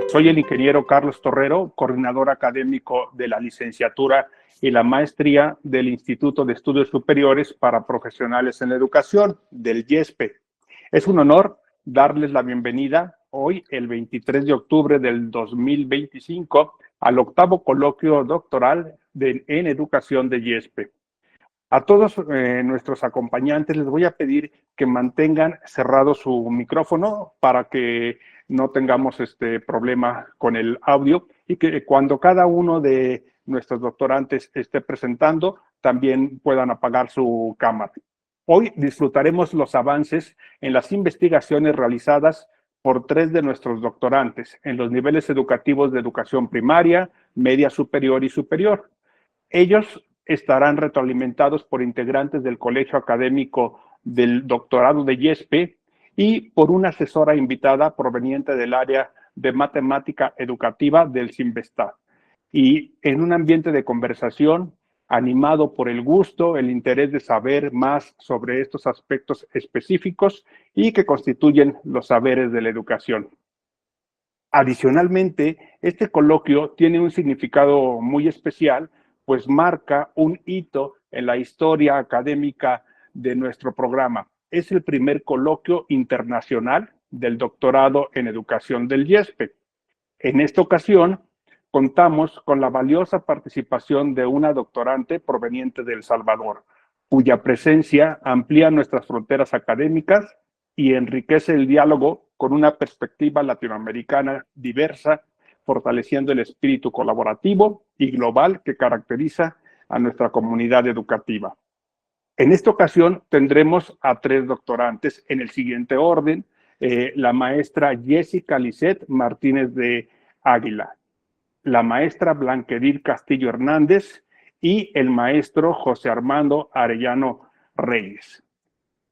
Soy el ingeniero Carlos Torrero, coordinador académico de la licenciatura y la maestría del Instituto de Estudios Superiores para Profesionales en la Educación, del IESPE. Es un honor darles la bienvenida hoy, el 23 de octubre del 2025, al octavo coloquio doctoral en educación de IESPE. A todos nuestros acompañantes les voy a pedir que mantengan cerrado su micrófono para que no tengamos problema con el audio y que cuando cada uno de nuestros doctorantes esté presentando, también puedan apagar su cámara. Hoy disfrutaremos los avances en las investigaciones realizadas por 3 de nuestros doctorantes en los niveles educativos de educación primaria, media superior y superior. Ellos estarán retroalimentados por integrantes del Colegio Académico del Doctorado de IESPE y por una asesora invitada proveniente del área de matemática educativa del CIMVESTAD. Y en un ambiente de conversación animado por el gusto, el interés de saber más sobre estos aspectos específicos y que constituyen los saberes de la educación. Adicionalmente, este coloquio tiene un significado muy especial, pues marca un hito en la historia académica de nuestro programa. Es el primer coloquio internacional del doctorado en educación del IESPE. En esta ocasión, contamos con la valiosa participación de una doctorante proveniente de El Salvador, cuya presencia amplía nuestras fronteras académicas y enriquece el diálogo con una perspectiva latinoamericana diversa, fortaleciendo el espíritu colaborativo y global que caracteriza a nuestra comunidad educativa. En esta ocasión tendremos a 3 doctorantes en el siguiente orden: la maestra Jessica Lisset Martínez de Águila, la maestra Blanquedil Castillo Hernández y el maestro José Armando Arellano Reyes.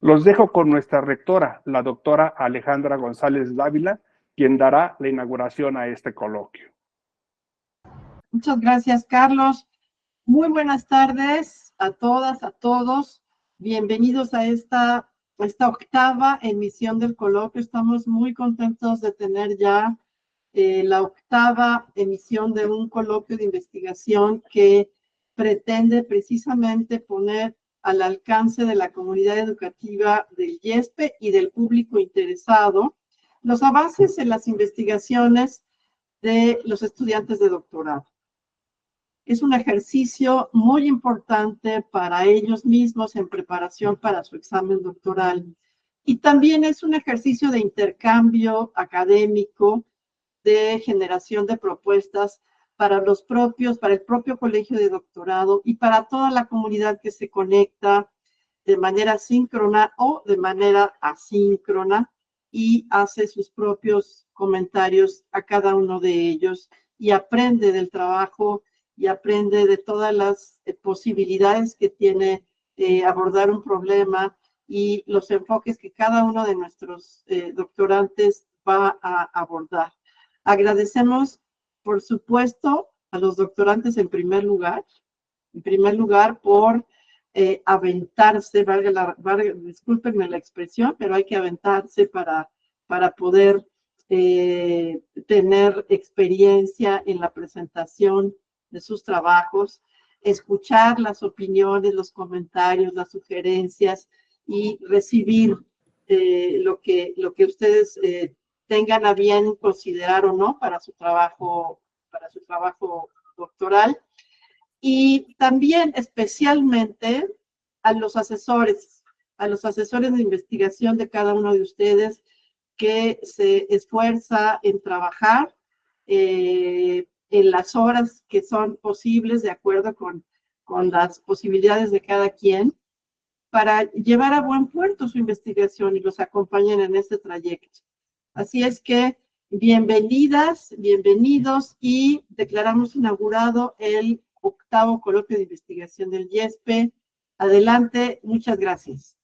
Los dejo con nuestra rectora, la doctora Alejandra González Dávila, quien dará la inauguración a este coloquio. Muchas gracias, Carlos. Muy buenas tardes a todas, a todos. Bienvenidos a esta octava emisión del coloquio. Estamos muy contentos de tener ya la octava emisión de un coloquio de investigación que pretende precisamente poner al alcance de la comunidad educativa del IESPE y del público interesado los avances en las investigaciones de los estudiantes de doctorado. Es un ejercicio muy importante para ellos mismos en preparación para su examen doctoral. Y también es un ejercicio de intercambio académico, de generación de propuestas para el propio colegio de doctorado y para toda la comunidad que se conecta de manera síncrona o de manera asíncrona y hace sus propios comentarios a cada uno de ellos y aprende del trabajo y aprende de todas las posibilidades que tiene abordar un problema y los enfoques que cada uno de nuestros doctorantes va a abordar. Agradecemos, por supuesto, a los doctorantes en primer lugar por aventarse, discúlpenme la expresión, pero hay que aventarse para poder tener experiencia en la presentación de sus trabajos, escuchar las opiniones, los comentarios, las sugerencias y recibir lo que ustedes tengan a bien considerar o no para su trabajo doctoral. Y también especialmente a los asesores de investigación de cada uno de ustedes que se esfuerza en trabajar en las horas que son posibles de acuerdo con las posibilidades de cada quien para llevar a buen puerto su investigación y los acompañen en este trayecto. Así es que bienvenidas, bienvenidos y declaramos inaugurado el octavo coloquio de investigación del IESPE. Adelante, muchas gracias.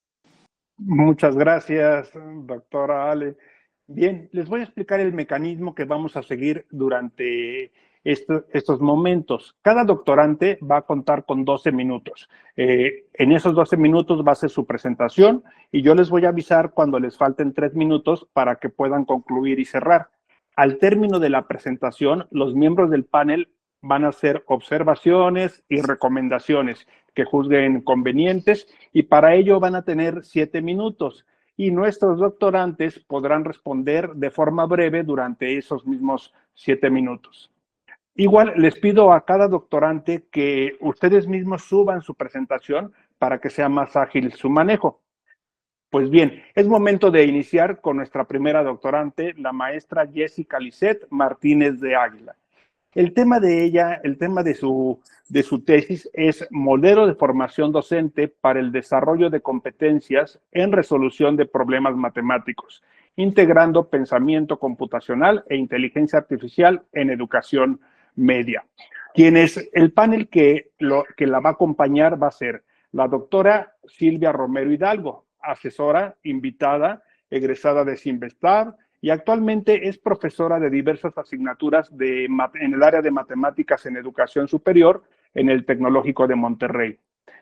Muchas gracias, doctora Ale. Bien, les voy a explicar el mecanismo que vamos a seguir durante estos momentos. Cada doctorante va a contar con 12 minutos. En esos 12 minutos va a ser su presentación y yo les voy a avisar cuando les falten 3 minutos para que puedan concluir y cerrar. Al término de la presentación, los miembros del panel van a hacer observaciones y recomendaciones que juzguen convenientes y para ello van a tener 7 minutos y nuestros doctorantes podrán responder de forma breve durante esos mismos 7 minutos. Igual les pido a cada doctorante que ustedes mismos suban su presentación para que sea más ágil su manejo. Pues bien, es momento de iniciar con nuestra primera doctorante, la maestra Jessica Lisset Martínez de Águila. El tema de ella, el tema de su tesis es modelo de formación docente para el desarrollo de competencias en resolución de problemas matemáticos, integrando pensamiento computacional e inteligencia artificial en educación media. El panel que la va a acompañar va a ser la doctora Silvia Romero Hidalgo, asesora invitada, egresada de Sinvestab, y actualmente es profesora de diversas asignaturas en el área de matemáticas en educación superior en el Tecnológico de Monterrey.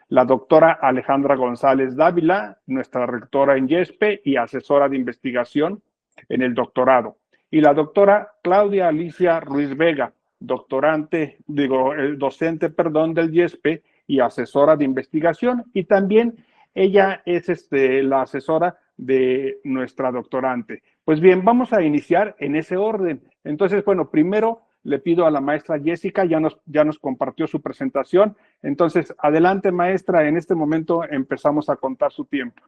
La doctora Alejandra González Dávila, nuestra rectora en YESPE y asesora de investigación en el doctorado. Y la doctora Claudia Alicia Ruiz Vega, docente del YESPE y asesora de investigación. Y también ella es la asesora de nuestra doctorante. Pues bien, vamos a iniciar en ese orden. Entonces, bueno, primero le pido a la maestra Jessica, ya nos compartió su presentación. Entonces, adelante, maestra, en este momento empezamos a contar su tiempo.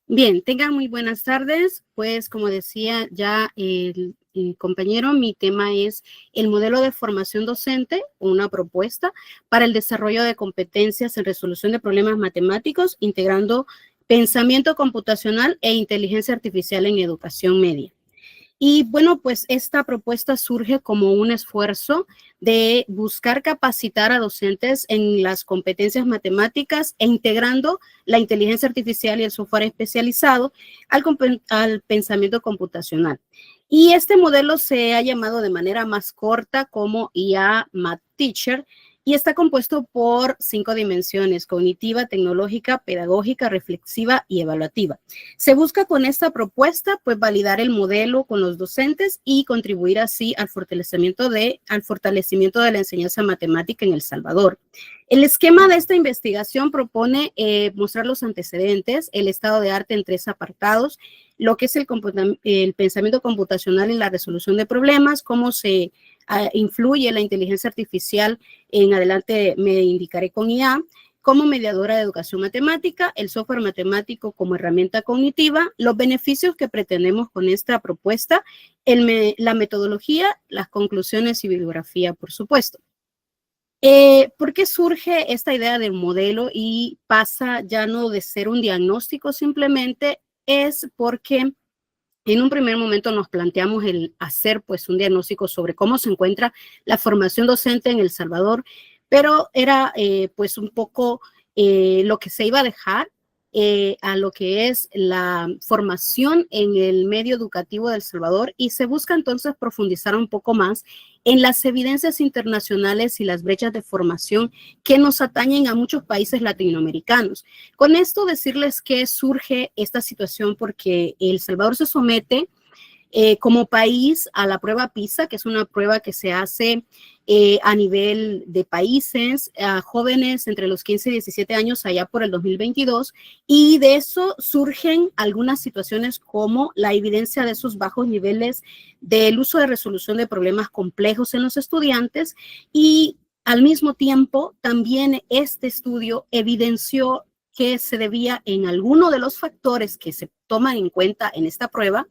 Bien, tengan muy buenas tardes. Pues, como decía ya el compañero, mi tema es el modelo de formación docente, una propuesta para el desarrollo de competencias en resolución de problemas matemáticos, integrando pensamiento computacional e inteligencia artificial en educación media. Y bueno, pues esta propuesta surge como un esfuerzo de buscar capacitar a docentes en las competencias matemáticas e integrando la inteligencia artificial y el software especializado al pensamiento computacional. Y este modelo se ha llamado de manera más corta como IA Math Teacher, y está compuesto por 5 dimensiones: cognitiva, tecnológica, pedagógica, reflexiva y evaluativa. Se busca con esta propuesta pues validar el modelo con los docentes y contribuir así al fortalecimiento de la enseñanza matemática en El Salvador. El esquema de esta investigación propone mostrar los antecedentes, el estado de arte en 3 apartados, lo que es el pensamiento computacional en la resolución de problemas, cómo se influye la inteligencia artificial, en adelante me indicaré con IA, como mediadora de educación matemática, el software matemático como herramienta cognitiva, los beneficios que pretendemos con esta propuesta, la metodología, las conclusiones y bibliografía, por supuesto. ¿Por qué surge esta idea del modelo y pasa ya no de ser un diagnóstico simplemente? Es porque en un primer momento nos planteamos el hacer pues un diagnóstico sobre cómo se encuentra la formación docente en El Salvador, pero era pues un poco lo que se iba a dejar a lo que es la formación en el medio educativo de El Salvador, y se busca entonces profundizar un poco más en las evidencias internacionales y las brechas de formación que nos atañen a muchos países latinoamericanos. Con esto decirles que surge esta situación porque El Salvador se somete como país a la prueba PISA, que es una prueba que se hace a nivel de países, a jóvenes entre los 15 y 17 años allá por el 2022, y de eso surgen algunas situaciones como la evidencia de esos bajos niveles del uso de resolución de problemas complejos en los estudiantes, y al mismo tiempo también este estudio evidenció que se debía en alguno de los factores que se toman en cuenta en esta prueba,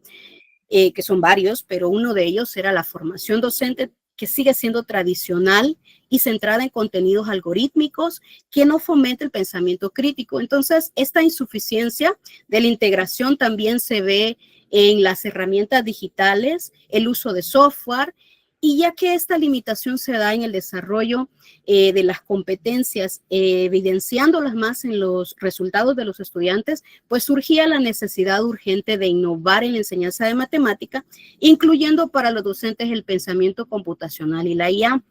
que son varios, pero uno de ellos era la formación docente, que sigue siendo tradicional y centrada en contenidos algorítmicos, que no fomenta el pensamiento crítico. Entonces, esta insuficiencia de la integración también se ve en las herramientas digitales, el uso de software, y ya que esta limitación se da en el desarrollo de las competencias, evidenciándolas más en los resultados de los estudiantes, pues surgía la necesidad urgente de innovar en la enseñanza de matemática, incluyendo para los docentes el pensamiento computacional y la IA.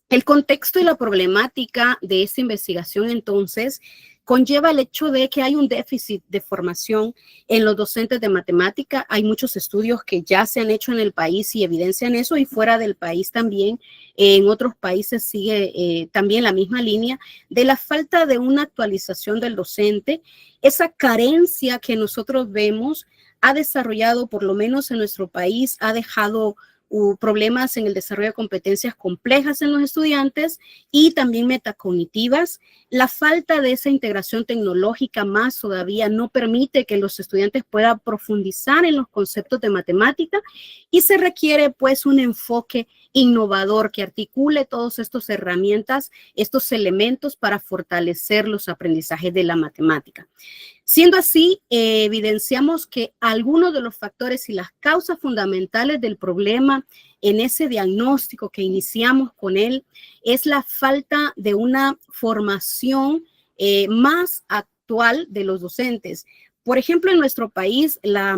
El contexto y la problemática de esta investigación, entonces, conlleva el hecho de que hay un déficit de formación en los docentes de matemática. Hay muchos estudios que ya se han hecho en el país y evidencian eso, y fuera del país también. En otros países sigue también la misma línea de la falta de una actualización del docente. Esa carencia que nosotros vemos ha desarrollado, por lo menos en nuestro país, ha dejado problemas en el desarrollo de competencias complejas en los estudiantes y también metacognitivas. La falta de esa integración tecnológica más todavía no permite que los estudiantes puedan profundizar en los conceptos de matemática, y se requiere pues un enfoque innovador que articule todas estas herramientas, estos elementos para fortalecer los aprendizajes de la matemática. Siendo así, evidenciamos que algunos de los factores y las causas fundamentales del problema en ese diagnóstico que iniciamos con él es la falta de una formación más actual de los docentes. Por ejemplo, en nuestro país, la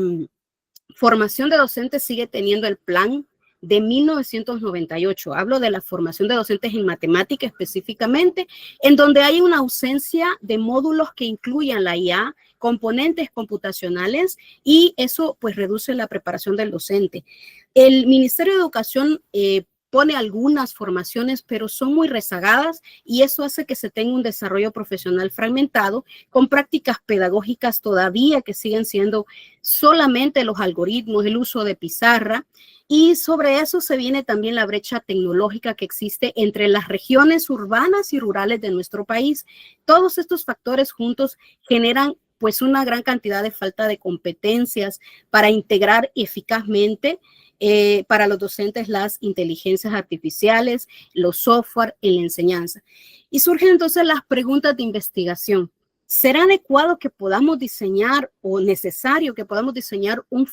formación de docentes sigue teniendo el plan de 1998. Hablo de la formación de docentes en matemática específicamente, en donde hay una ausencia de módulos que incluyan la IA, componentes computacionales, y eso pues reduce la preparación del docente. El Ministerio de Educación pone algunas formaciones, pero son muy rezagadas, y eso hace que se tenga un desarrollo profesional fragmentado, con prácticas pedagógicas todavía que siguen siendo solamente los algoritmos, el uso de pizarra, y sobre eso se viene también la brecha tecnológica que existe entre las regiones urbanas y rurales de nuestro país. Todos estos factores juntos generan pues una gran cantidad de falta de competencias para integrar eficazmente para los docentes las inteligencias artificiales, los software en la enseñanza. Y surgen entonces las preguntas de investigación. ¿Será adecuado que podamos diseñar, o necesario que podamos diseñar un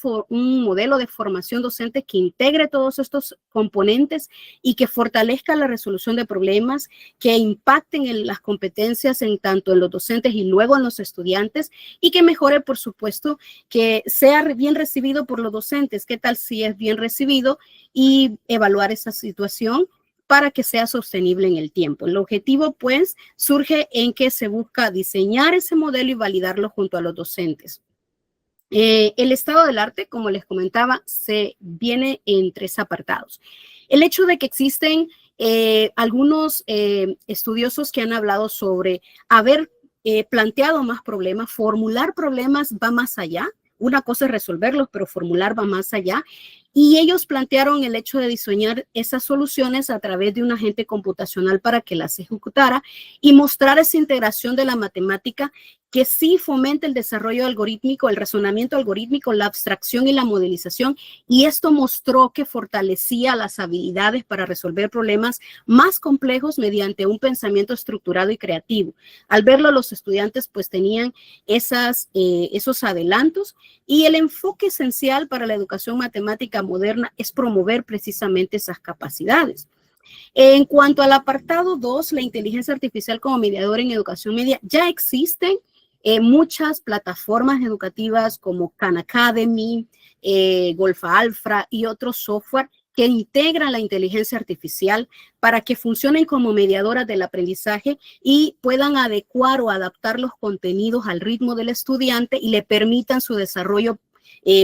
modelo de formación docente que integre todos estos componentes y que fortalezca la resolución de problemas, que impacten en las competencias tanto en los docentes y luego en los estudiantes, y que mejore, por supuesto, que sea bien recibido por los docentes? ¿Qué tal si es bien recibido? Y evaluar esa situación para que sea sostenible en el tiempo. El objetivo, pues, surge en que se busca diseñar ese modelo y validarlo junto a los docentes. El estado del arte, como les comentaba, se viene en 3 apartados. El hecho de que existen algunos estudiosos que han hablado sobre haber planteado más problemas, formular problemas va más allá. Una cosa es resolverlos, pero formular va más allá. Y ellos plantearon el hecho de diseñar esas soluciones a través de un agente computacional para que las ejecutara y mostrar esa integración de la matemática que sí fomenta el desarrollo algorítmico, el razonamiento algorítmico, la abstracción y la modelización. Y esto mostró que fortalecía las habilidades para resolver problemas más complejos mediante un pensamiento estructurado y creativo. Al verlo, los estudiantes pues tenían esos adelantos, y el enfoque esencial para la educación matemática moderna es promover precisamente esas capacidades. En cuanto al apartado 2, la inteligencia artificial como mediador en educación media, ya existen muchas plataformas educativas como Khan Academy, Golfa Alpha y otros software que integran la inteligencia artificial para que funcionen como mediadoras del aprendizaje y puedan adecuar o adaptar los contenidos al ritmo del estudiante y le permitan su desarrollo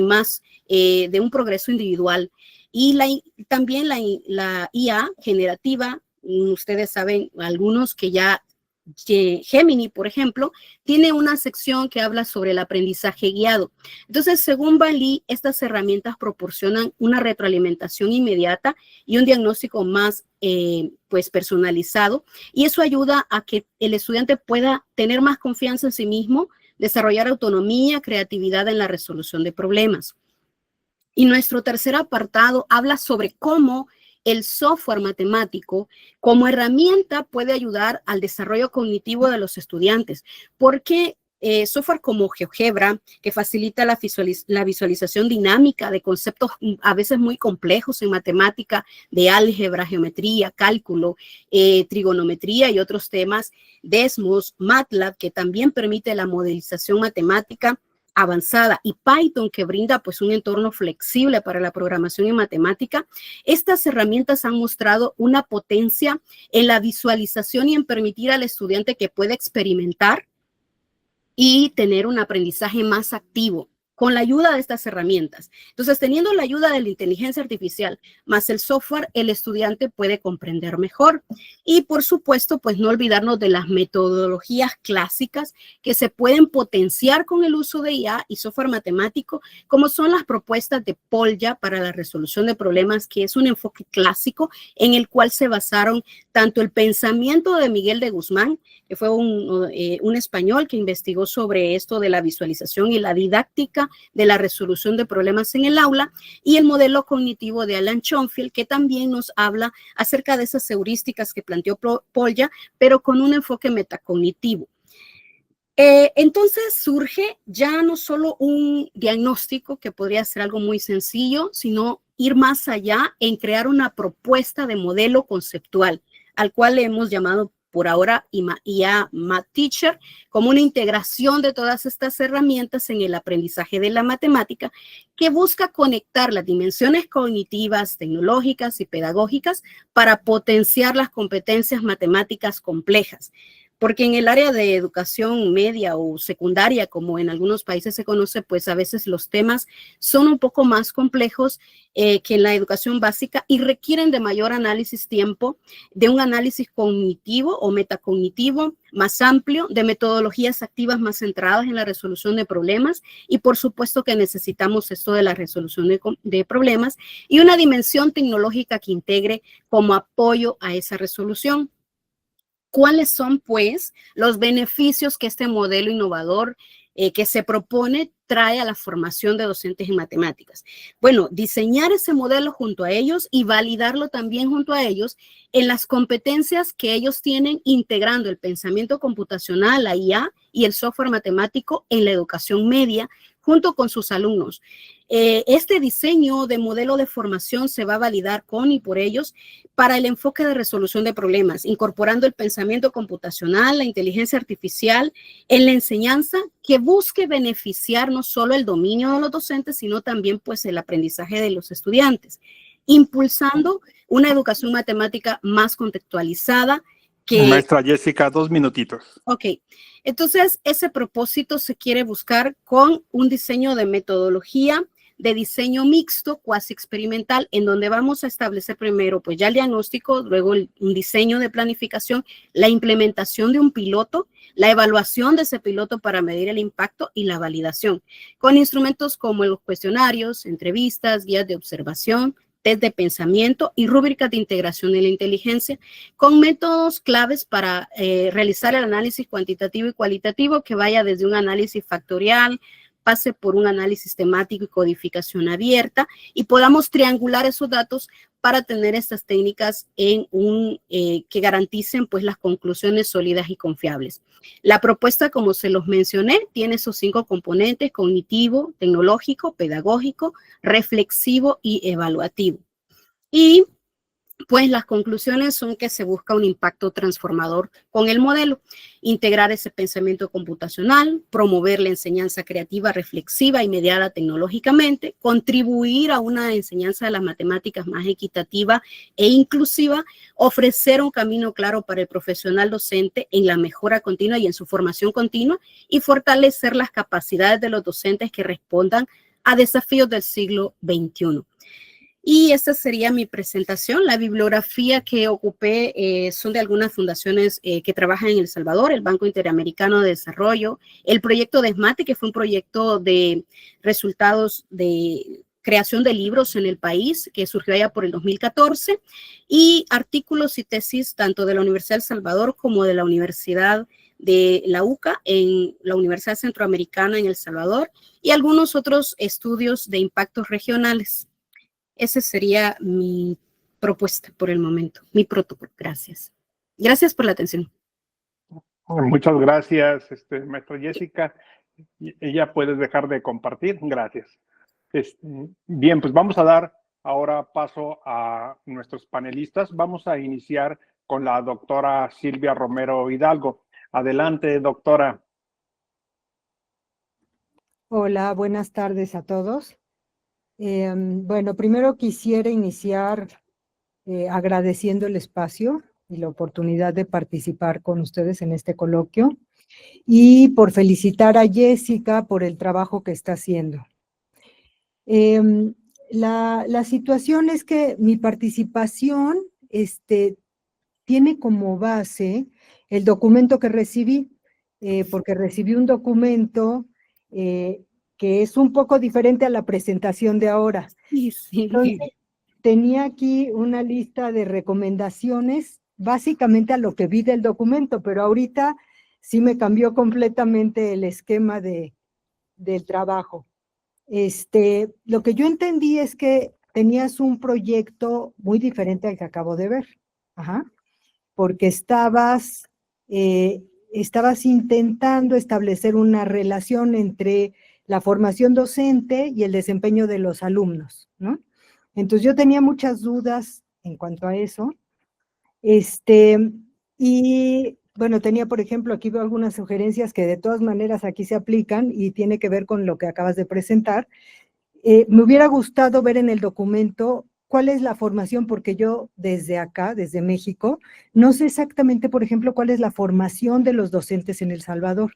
más de un progreso individual. Y también la IA generativa, ustedes saben, algunos que ya, Gemini, por ejemplo, tiene una sección que habla sobre el aprendizaje guiado. Entonces, según Bali, estas herramientas proporcionan una retroalimentación inmediata y un diagnóstico más pues personalizado, y eso ayuda a que el estudiante pueda tener más confianza en sí mismo, desarrollar autonomía, creatividad en la resolución de problemas. Y nuestro tercer apartado habla sobre cómo el software matemático como herramienta puede ayudar al desarrollo cognitivo de los estudiantes, porque software como GeoGebra, que facilita la visualización dinámica de conceptos a veces muy complejos en matemática, de álgebra, geometría, cálculo, trigonometría y otros temas, Desmos, MATLAB, que también permite la modelización matemática avanzada, y Python, que brinda pues un entorno flexible para la programación en matemática. Estas herramientas han mostrado una potencia en la visualización y en permitir al estudiante que pueda experimentar y tener un aprendizaje más activo con la ayuda de estas herramientas. Entonces, teniendo la ayuda de la inteligencia artificial más el software, el estudiante puede comprender mejor. Y, por supuesto, pues no olvidarnos de las metodologías clásicas que se pueden potenciar con el uso de IA y software matemático, como son las propuestas de Polya para la resolución de problemas, que es un enfoque clásico en el cual se basaron tanto el pensamiento de Miguel de Guzmán, que fue un español que investigó sobre esto de la visualización y la didáctica de la resolución de problemas en el aula, y el modelo cognitivo de Alan Schoenfeld, que también nos habla acerca de esas heurísticas que planteó Polya, pero con un enfoque metacognitivo. Entonces surge ya no solo un diagnóstico, que podría ser algo muy sencillo, sino ir más allá en crear una propuesta de modelo conceptual, al cual le hemos llamado por ahora IA Math Teacher, como una integración de todas estas herramientas en el aprendizaje de la matemática, que busca conectar las dimensiones cognitivas, tecnológicas y pedagógicas para potenciar las competencias matemáticas complejas. Porque en el área de educación media o secundaria, como en algunos países se conoce, pues a veces los temas son un poco más complejos que en la educación básica y requieren de mayor análisis tiempo, de un análisis cognitivo o metacognitivo más amplio, de metodologías activas más centradas en la resolución de problemas, y por supuesto que necesitamos esto de la resolución de problemas y una dimensión tecnológica que integre como apoyo a esa resolución. ¿Cuáles son, pues, los beneficios que este modelo innovador que se propone trae a la formación de docentes en matemáticas? Bueno, diseñar ese modelo junto a ellos y validarlo también junto a ellos en las competencias que ellos tienen, integrando el pensamiento computacional, la IA y el software matemático en la educación media, junto con sus alumnos. Este diseño de modelo de formación se va a validar con y por ellos para el enfoque de resolución de problemas, incorporando el pensamiento computacional, la inteligencia artificial en la enseñanza, que busque beneficiar no solo el dominio de los docentes, sino también pues el aprendizaje de los estudiantes, impulsando una educación matemática más contextualizada. Maestra Jessica, 2 minutitos. Ok, entonces ese propósito se quiere buscar con un diseño de metodología de diseño mixto, cuasi experimental, en donde vamos a establecer primero pues ya el diagnóstico, luego un diseño de planificación, la implementación de un piloto, la evaluación de ese piloto para medir el impacto y la validación, con instrumentos como los cuestionarios, entrevistas, guías de observación, test de pensamiento y rúbricas de integración de la inteligencia, con métodos claves para realizar el análisis cuantitativo y cualitativo, que vaya desde un análisis factorial, pase por un análisis temático y codificación abierta, y podamos triangular esos datos para tener estas técnicas en que garanticen pues las conclusiones sólidas y confiables. La propuesta, como se los mencioné, tiene esos 5 componentes: cognitivo, tecnológico, pedagógico, reflexivo y evaluativo. Y pues las conclusiones son que se busca un impacto transformador con el modelo, integrar ese pensamiento computacional, promover la enseñanza creativa, reflexiva y mediada tecnológicamente, contribuir a una enseñanza de las matemáticas más equitativa e inclusiva, ofrecer un camino claro para el profesional docente en la mejora continua y en su formación continua, y fortalecer las capacidades de los docentes que respondan a desafíos del siglo XXI. Y esta sería mi presentación. La bibliografía que ocupé son de algunas fundaciones que trabajan en El Salvador, el Banco Interamericano de Desarrollo, el proyecto de SMATE, que fue un proyecto de resultados de creación de libros en el país, que surgió allá por el 2014, y artículos y tesis tanto de la Universidad de El Salvador como de la Universidad de la UCA, en la Universidad Centroamericana en El Salvador, y algunos otros estudios de impactos regionales. Esa sería mi propuesta por el momento, mi protocolo. Gracias. Gracias por la atención. Muchas gracias, maestra Jessica. Ella puede dejar de compartir. Gracias. Bien, pues vamos a dar ahora paso a nuestros panelistas. Vamos a iniciar con la doctora Silvia Romero Hidalgo. Adelante, doctora. Hola, buenas tardes a todos. Bueno, primero quisiera iniciar agradeciendo el espacio y la oportunidad de participar con ustedes en este coloquio. y por felicitar a Jessica por el trabajo que está haciendo. La situación es que mi participación tiene como base el documento que recibí, porque recibí un documento que es un poco diferente a la presentación de ahora. Sí, sí. Entonces, tenía aquí una lista de recomendaciones, básicamente a lo que vi del documento, pero ahorita sí me cambió completamente el esquema del trabajo. Lo que yo entendí es que tenías un proyecto muy diferente al que acabo de ver. Ajá. Porque estabas intentando establecer una relación entre la formación docente y el desempeño de los alumnos, ¿no? Entonces yo tenía muchas dudas en cuanto a eso. Y bueno, tenía, por ejemplo, aquí veo algunas sugerencias que de todas maneras aquí se aplican y tiene que ver con lo que acabas de presentar. Me hubiera gustado ver en el documento cuál es la formación, porque yo desde acá, desde México, no sé exactamente, por ejemplo, cuál es la formación de los docentes en El Salvador.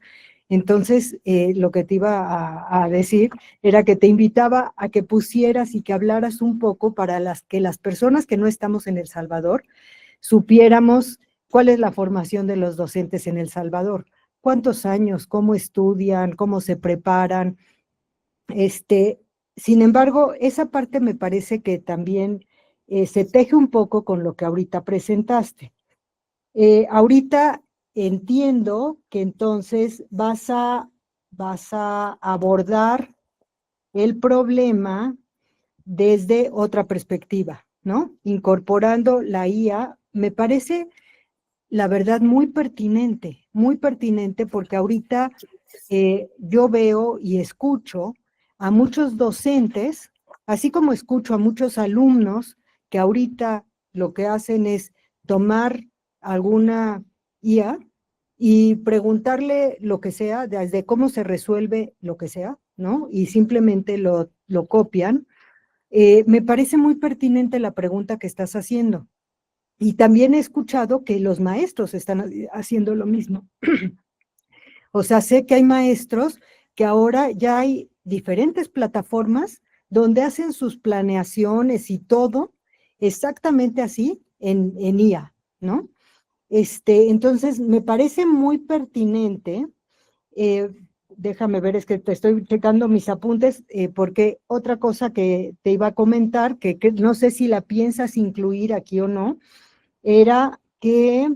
Entonces, lo que te iba a decir era que te invitaba a que pusieras y que hablaras un poco para que las personas que no estamos en El Salvador supiéramos cuál es la formación de los docentes en El Salvador, cuántos años, cómo estudian, cómo se preparan. Sin embargo, esa parte me parece que también se teje un poco con lo que ahorita presentaste. Ahorita entiendo que entonces vas a abordar el problema desde otra perspectiva, ¿no? Incorporando la IA, me parece, la verdad, muy pertinente porque ahorita yo veo y escucho a muchos docentes, así como escucho a muchos alumnos que ahorita lo que hacen es tomar alguna IA y preguntarle lo que sea, desde cómo se resuelve lo que sea, ¿no? Y simplemente lo copian. Me parece muy pertinente la pregunta que estás haciendo. Y también he escuchado que los maestros están haciendo lo mismo. O sea, sé que hay maestros que ahora ya hay diferentes plataformas donde hacen sus planeaciones y todo exactamente así en IA, ¿no? Entonces, me parece muy pertinente. Déjame ver, es que te estoy checando mis apuntes, porque otra cosa que te iba a comentar, que no sé si la piensas incluir aquí o no, era que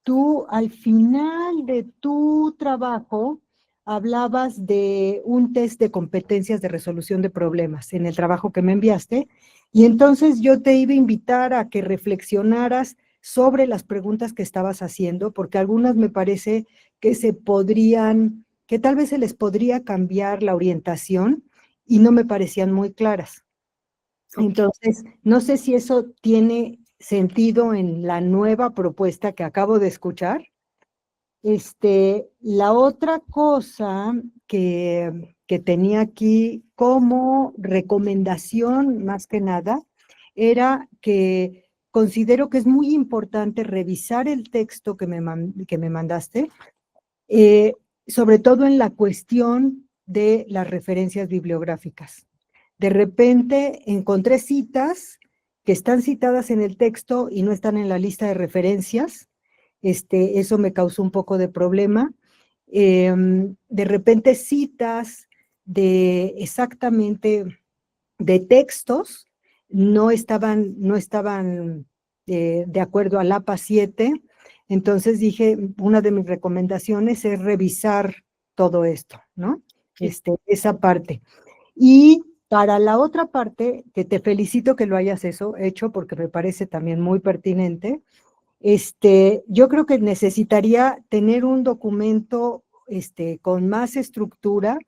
tú al final de tu trabajo hablabas de un test de competencias de resolución de problemas en el trabajo que me enviaste, y entonces yo te iba a invitar a que reflexionaras sobre las preguntas que estabas haciendo, porque algunas me parece que que tal vez se les podría cambiar la orientación y no me parecían muy claras. Entonces, no sé si eso tiene sentido en la nueva propuesta que acabo de escuchar. La otra cosa que tenía aquí como recomendación, más que nada, era que considero que es muy importante revisar el texto que me mandaste, sobre todo en la cuestión de las referencias bibliográficas. De repente encontré citas que están citadas en el texto y no están en la lista de referencias. Eso me causó un poco de problema. De repente citas exactamente de textos no estaban de acuerdo al APA 7. Entonces dije, una de mis recomendaciones es revisar todo esto, ¿no? Esa parte. Y para la otra parte, que te felicito que lo hayas hecho, porque me parece también muy pertinente, yo creo que necesitaría tener un documento con más estructura,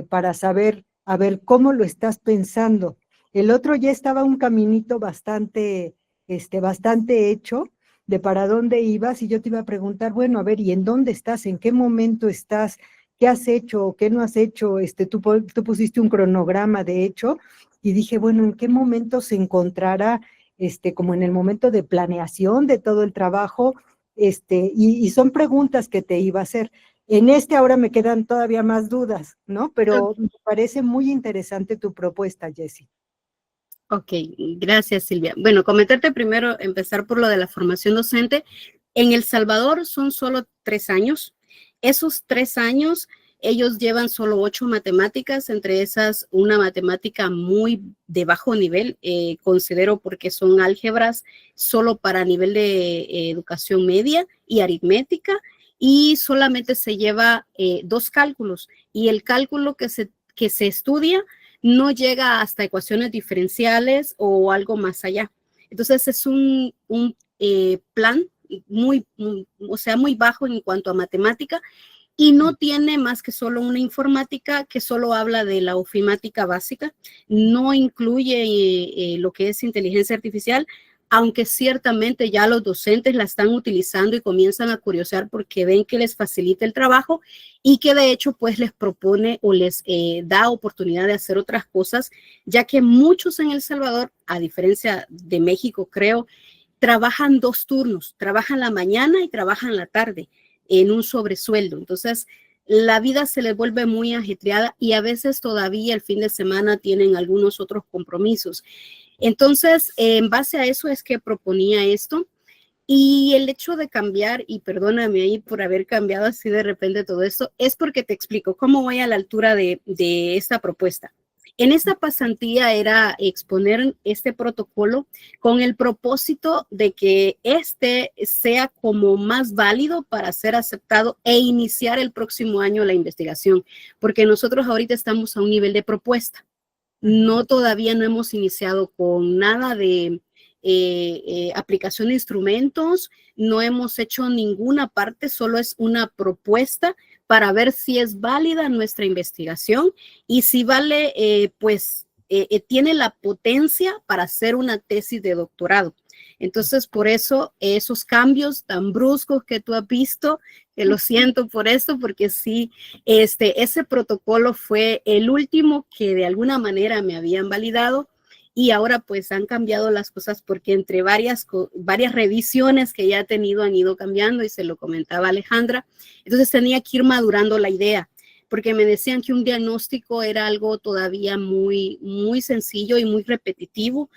para saber, a ver, cómo lo estás pensando. El otro ya estaba un caminito bastante hecho de para dónde ibas, y yo te iba a preguntar, bueno, a ver, ¿y en dónde estás? ¿En qué momento estás? ¿Qué has hecho? ¿Qué no has hecho? Tú pusiste un cronograma, de hecho, y dije, bueno, ¿en qué momento se encontrará, como en el momento de planeación de todo el trabajo? Y son preguntas que te iba a hacer. En este ahora me quedan todavía más dudas, ¿no? Pero me parece muy interesante tu propuesta, Jessie. Ok, gracias Silvia. Bueno, comentarte primero, empezar por lo de la formación docente. En El Salvador son solo 3 años. Esos 3 años, ellos llevan solo 8 matemáticas, entre esas una matemática muy de bajo nivel, considero porque son álgebras solo para nivel de educación media y aritmética, y solamente se lleva 2 cálculos, y el cálculo que se estudia no llega hasta ecuaciones diferenciales o algo más allá. Entonces es un plan o sea, muy bajo en cuanto a matemática, y no tiene más que solo una informática que solo habla de la ofimática básica, no incluye lo que es inteligencia artificial, aunque ciertamente ya los docentes la están utilizando y comienzan a curiosear porque ven que les facilita el trabajo y que de hecho pues les propone o les da oportunidad de hacer otras cosas, ya que muchos en El Salvador, a diferencia de México creo, trabajan 2 turnos, trabajan la mañana y trabajan la tarde en un sobresueldo. Entonces, la vida se les vuelve muy ajetreada y a veces todavía el fin de semana tienen algunos otros compromisos. Entonces, en base a eso es que proponía esto. Y el hecho de cambiar, y perdóname ahí por haber cambiado así de repente todo esto, es porque te explico cómo voy a la altura de esta propuesta. En esta pasantía era exponer este protocolo con el propósito de que este sea como más válido para ser aceptado e iniciar el próximo año la investigación, porque nosotros ahorita estamos a un nivel de propuesta. Todavía no hemos iniciado con nada de aplicación de instrumentos, no hemos hecho ninguna parte, solo es una propuesta para ver si es válida nuestra investigación y si vale, tiene la potencia para hacer una tesis de doctorado. Entonces, por eso, esos cambios tan bruscos que tú has visto, que lo siento por eso, porque sí, ese protocolo fue el último que de alguna manera me habían validado, y ahora pues han cambiado las cosas porque entre varias revisiones que ya he tenido han ido cambiando, y se lo comentaba Alejandra. Entonces tenía que ir madurando la idea, porque me decían que un diagnóstico era algo todavía muy, muy sencillo y muy repetitivo,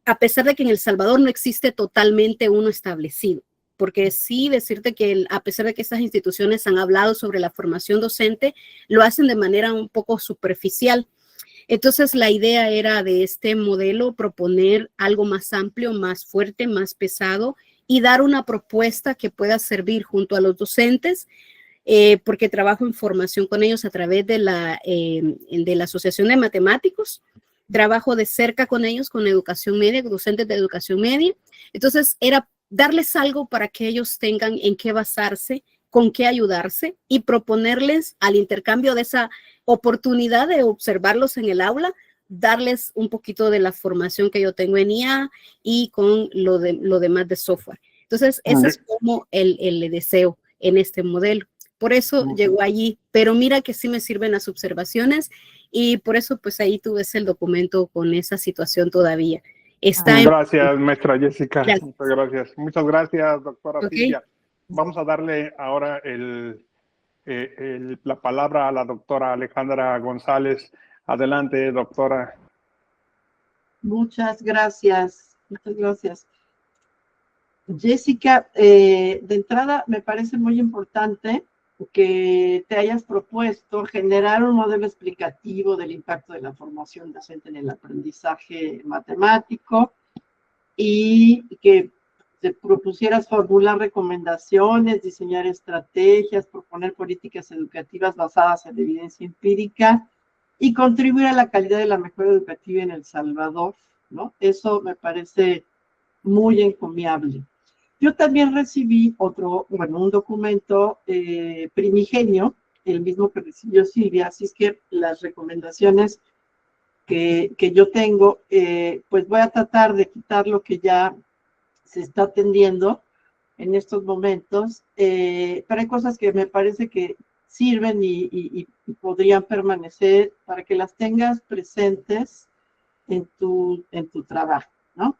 a pesar de que en El Salvador no existe totalmente uno establecido. Porque sí decirte que a pesar de que estas instituciones han hablado sobre la formación docente, lo hacen de manera un poco superficial. Entonces, la idea era de este modelo proponer algo más amplio, más fuerte, más pesado, y dar una propuesta que pueda servir junto a los docentes, porque trabajo en formación con ellos a través de la Asociación de Matemáticos. Trabajo de cerca con ellos, con educación media, con docentes de educación media. Entonces, era darles algo para que ellos tengan en qué basarse, con qué ayudarse, y proponerles al intercambio de esa oportunidad de observarlos en el aula, darles un poquito de la formación que yo tengo en IA y con lo demás de software. Entonces, ese es como el deseo en este modelo. Por eso llegó allí, pero mira que sí me sirven las observaciones, y por eso pues ahí tú ves el documento con esa situación todavía. Gracias, maestra Jessica. Gracias. Muchas gracias. Muchas gracias, doctora Okay. Silvia. Vamos a darle ahora la palabra a la doctora Alejandra González. Adelante, doctora. Muchas gracias. Muchas gracias. Jessica, de entrada me parece muy importante que te hayas propuesto generar un modelo explicativo del impacto de la formación docente en el aprendizaje matemático, y que te propusieras formular recomendaciones, diseñar estrategias, proponer políticas educativas basadas en evidencia empírica y contribuir a la calidad de la mejora educativa en El Salvador, ¿no? Eso me parece muy encomiable. Yo también recibí un documento primigenio, el mismo que recibió Silvia, así es que las recomendaciones que yo tengo, pues voy a tratar de quitar lo que ya se está atendiendo en estos momentos, pero hay cosas que me parece que sirven y podrían permanecer para que las tengas presentes en tu trabajo, ¿no?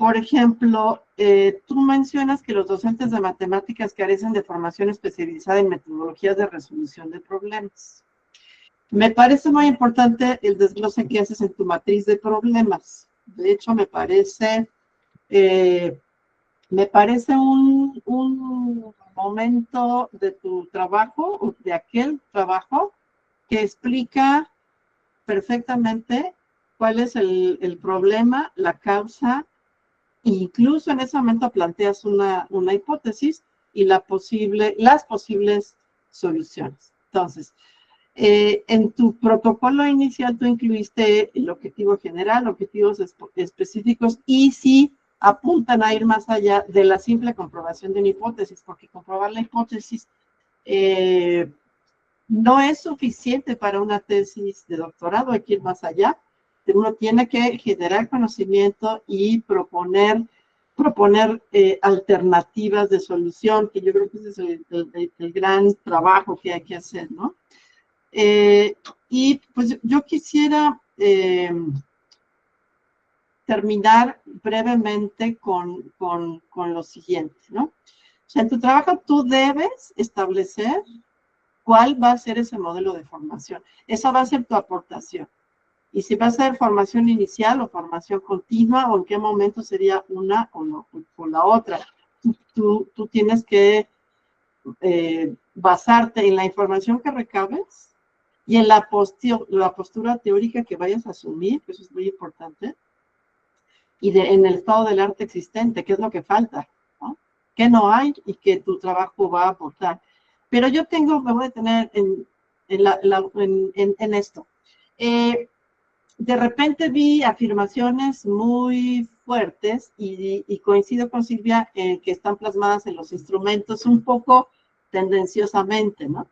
Por ejemplo, tú mencionas que los docentes de matemáticas carecen de formación especializada en metodologías de resolución de problemas. Me parece muy importante el desglose que haces en tu matriz de problemas. De hecho, me parece un momento de tu trabajo, de aquel trabajo, que explica perfectamente cuál es el problema, la causa. Incluso en ese momento planteas una hipótesis y las posibles soluciones. Entonces, en tu protocolo inicial tú incluiste el objetivo general, objetivos específicos, y sí apuntan a ir más allá de la simple comprobación de una hipótesis, porque comprobar la hipótesis no es suficiente para una tesis de doctorado, hay que ir más allá. Uno tiene que generar conocimiento y proponer alternativas de solución, que yo creo que ese es el gran trabajo que hay que hacer, ¿no? Y pues yo quisiera terminar brevemente con lo siguiente, ¿no? O sea, en tu trabajo tú debes establecer cuál va a ser ese modelo de formación. Esa va a ser tu aportación. Y si va a ser formación inicial o formación continua, o en qué momento sería una o la otra. Tú tienes que basarte en la información que recabes y en la postura teórica que vayas a asumir, que eso es muy importante, y en el estado del arte existente, qué es lo que falta, ¿no? Qué no hay y que tu trabajo va a aportar. Pero yo me voy a detener en esto. De repente vi afirmaciones muy fuertes y coincido con Silvia en que están plasmadas en los instrumentos un poco tendenciosamente, ¿no?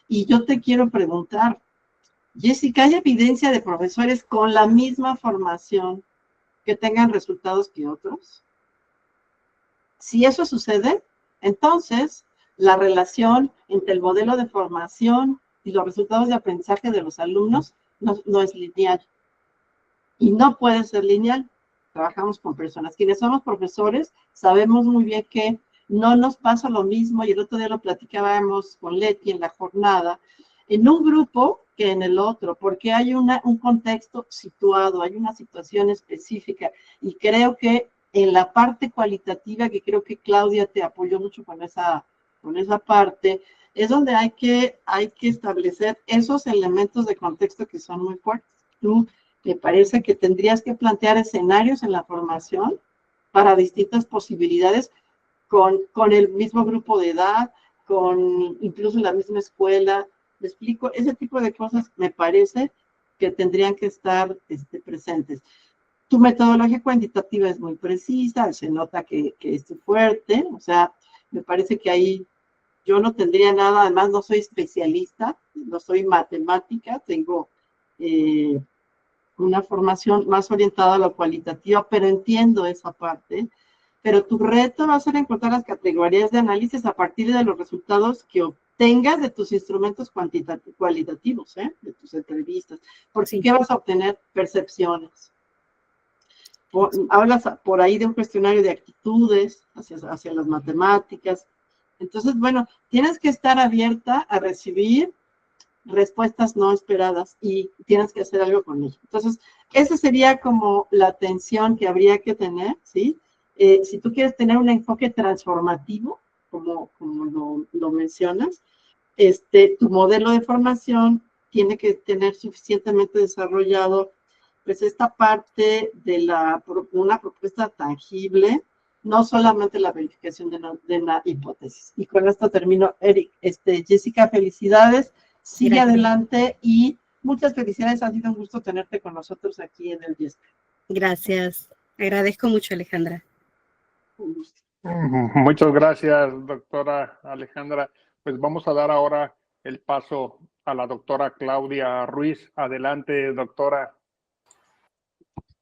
Y yo te quiero preguntar, Jessica, ¿hay evidencia de profesores con la misma formación que tengan resultados que otros? Si eso sucede, entonces la relación entre el modelo de formación y los resultados de aprendizaje de los alumnos no es lineal. Y no puede ser lineal. Trabajamos con personas. Quienes somos profesores sabemos muy bien que no nos pasa lo mismo, y el otro día lo platicábamos con Leti en la jornada, en un grupo que en el otro, porque hay un contexto situado, hay una situación específica, y creo que en la parte cualitativa, que creo que Claudia te apoyó mucho con esa parte, es donde hay que establecer esos elementos de contexto que son muy fuertes. Me parece que tendrías que plantear escenarios en la formación para distintas posibilidades con el mismo grupo de edad, incluso en la misma escuela. ¿Me explico? Ese tipo de cosas me parece que tendrían que estar presentes. Tu metodología cuantitativa es muy precisa, se nota que es fuerte, o sea, me parece que ahí yo no tendría nada, además no soy especialista, no soy matemática, tengo una formación más orientada a lo cualitativo, pero entiendo esa parte. Pero tu reto va a ser encontrar las categorías de análisis a partir de los resultados que obtengas de tus instrumentos cualitativos, de tus entrevistas. Porque sí. ¿Qué vas a obtener? Percepciones. Hablas por ahí de un cuestionario de actitudes hacia las matemáticas. Entonces, bueno, tienes que estar abierta a recibir respuestas no esperadas y tienes que hacer algo con ello. Entonces, esa sería como la atención que habría que tener, ¿sí? Si tú quieres tener un enfoque transformativo, como lo mencionas, tu modelo de formación tiene que tener suficientemente desarrollado, pues, esta parte de una propuesta tangible, no solamente la verificación de una hipótesis. Y con esto termino, Eric. Jessica, felicidades. Sigue adelante y muchas felicidades. Ha sido un gusto tenerte con nosotros aquí en el YESPE. Gracias. Agradezco mucho, Alejandra. Un gusto. Muchas gracias, doctora Alejandra. Pues vamos a dar ahora el paso a la doctora Claudia Ruiz. Adelante, doctora.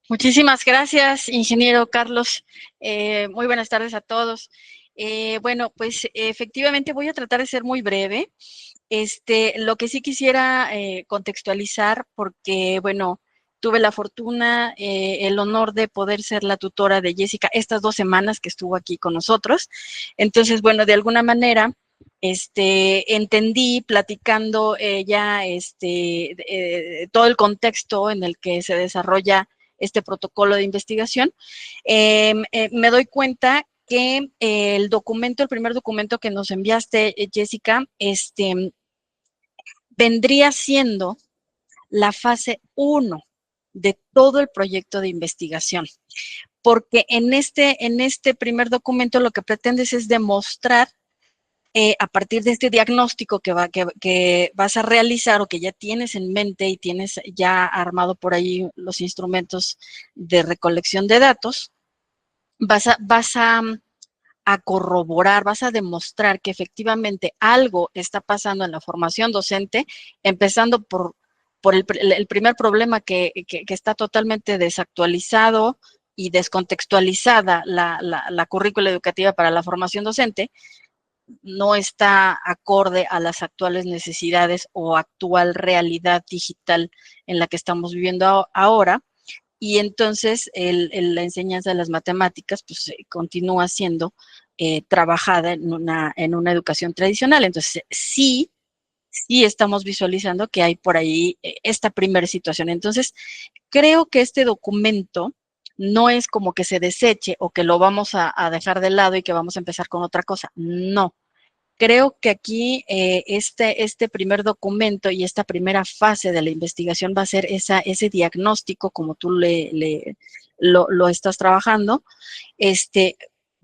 Muchísimas gracias, ingeniero Carlos. Muy buenas tardes a todos. Bueno, pues efectivamente voy a tratar de ser muy breve. Lo que sí quisiera contextualizar, porque, bueno, tuve la fortuna, el honor de poder ser la tutora de Jessica estas 2 semanas que estuvo aquí con nosotros. Entonces, bueno, de alguna manera, entendí platicando todo el contexto en el que se desarrolla este protocolo de investigación. Me doy cuenta que el primer documento que nos enviaste, Jessica, vendría siendo la fase 1 de todo el proyecto de investigación. Porque en este primer documento lo que pretendes es demostrar a partir de este diagnóstico que vas a realizar o que ya tienes en mente y tienes ya armado por ahí los instrumentos de recolección de datos, vas a corroborar, vas a demostrar que efectivamente algo está pasando en la formación docente, empezando por el primer problema que está totalmente desactualizado y descontextualizada la currícula educativa para la formación docente, no está acorde a las actuales necesidades o actual realidad digital en la que estamos viviendo ahora. Y entonces la enseñanza de las matemáticas pues continúa siendo trabajada en una educación tradicional. Entonces, sí estamos visualizando que hay por ahí esta primera situación. Entonces, creo que este documento no es como que se deseche o que lo vamos a dejar de lado y que vamos a empezar con otra cosa. No. Creo que aquí este primer documento y esta primera fase de la investigación va a ser ese diagnóstico, como tú lo estás trabajando,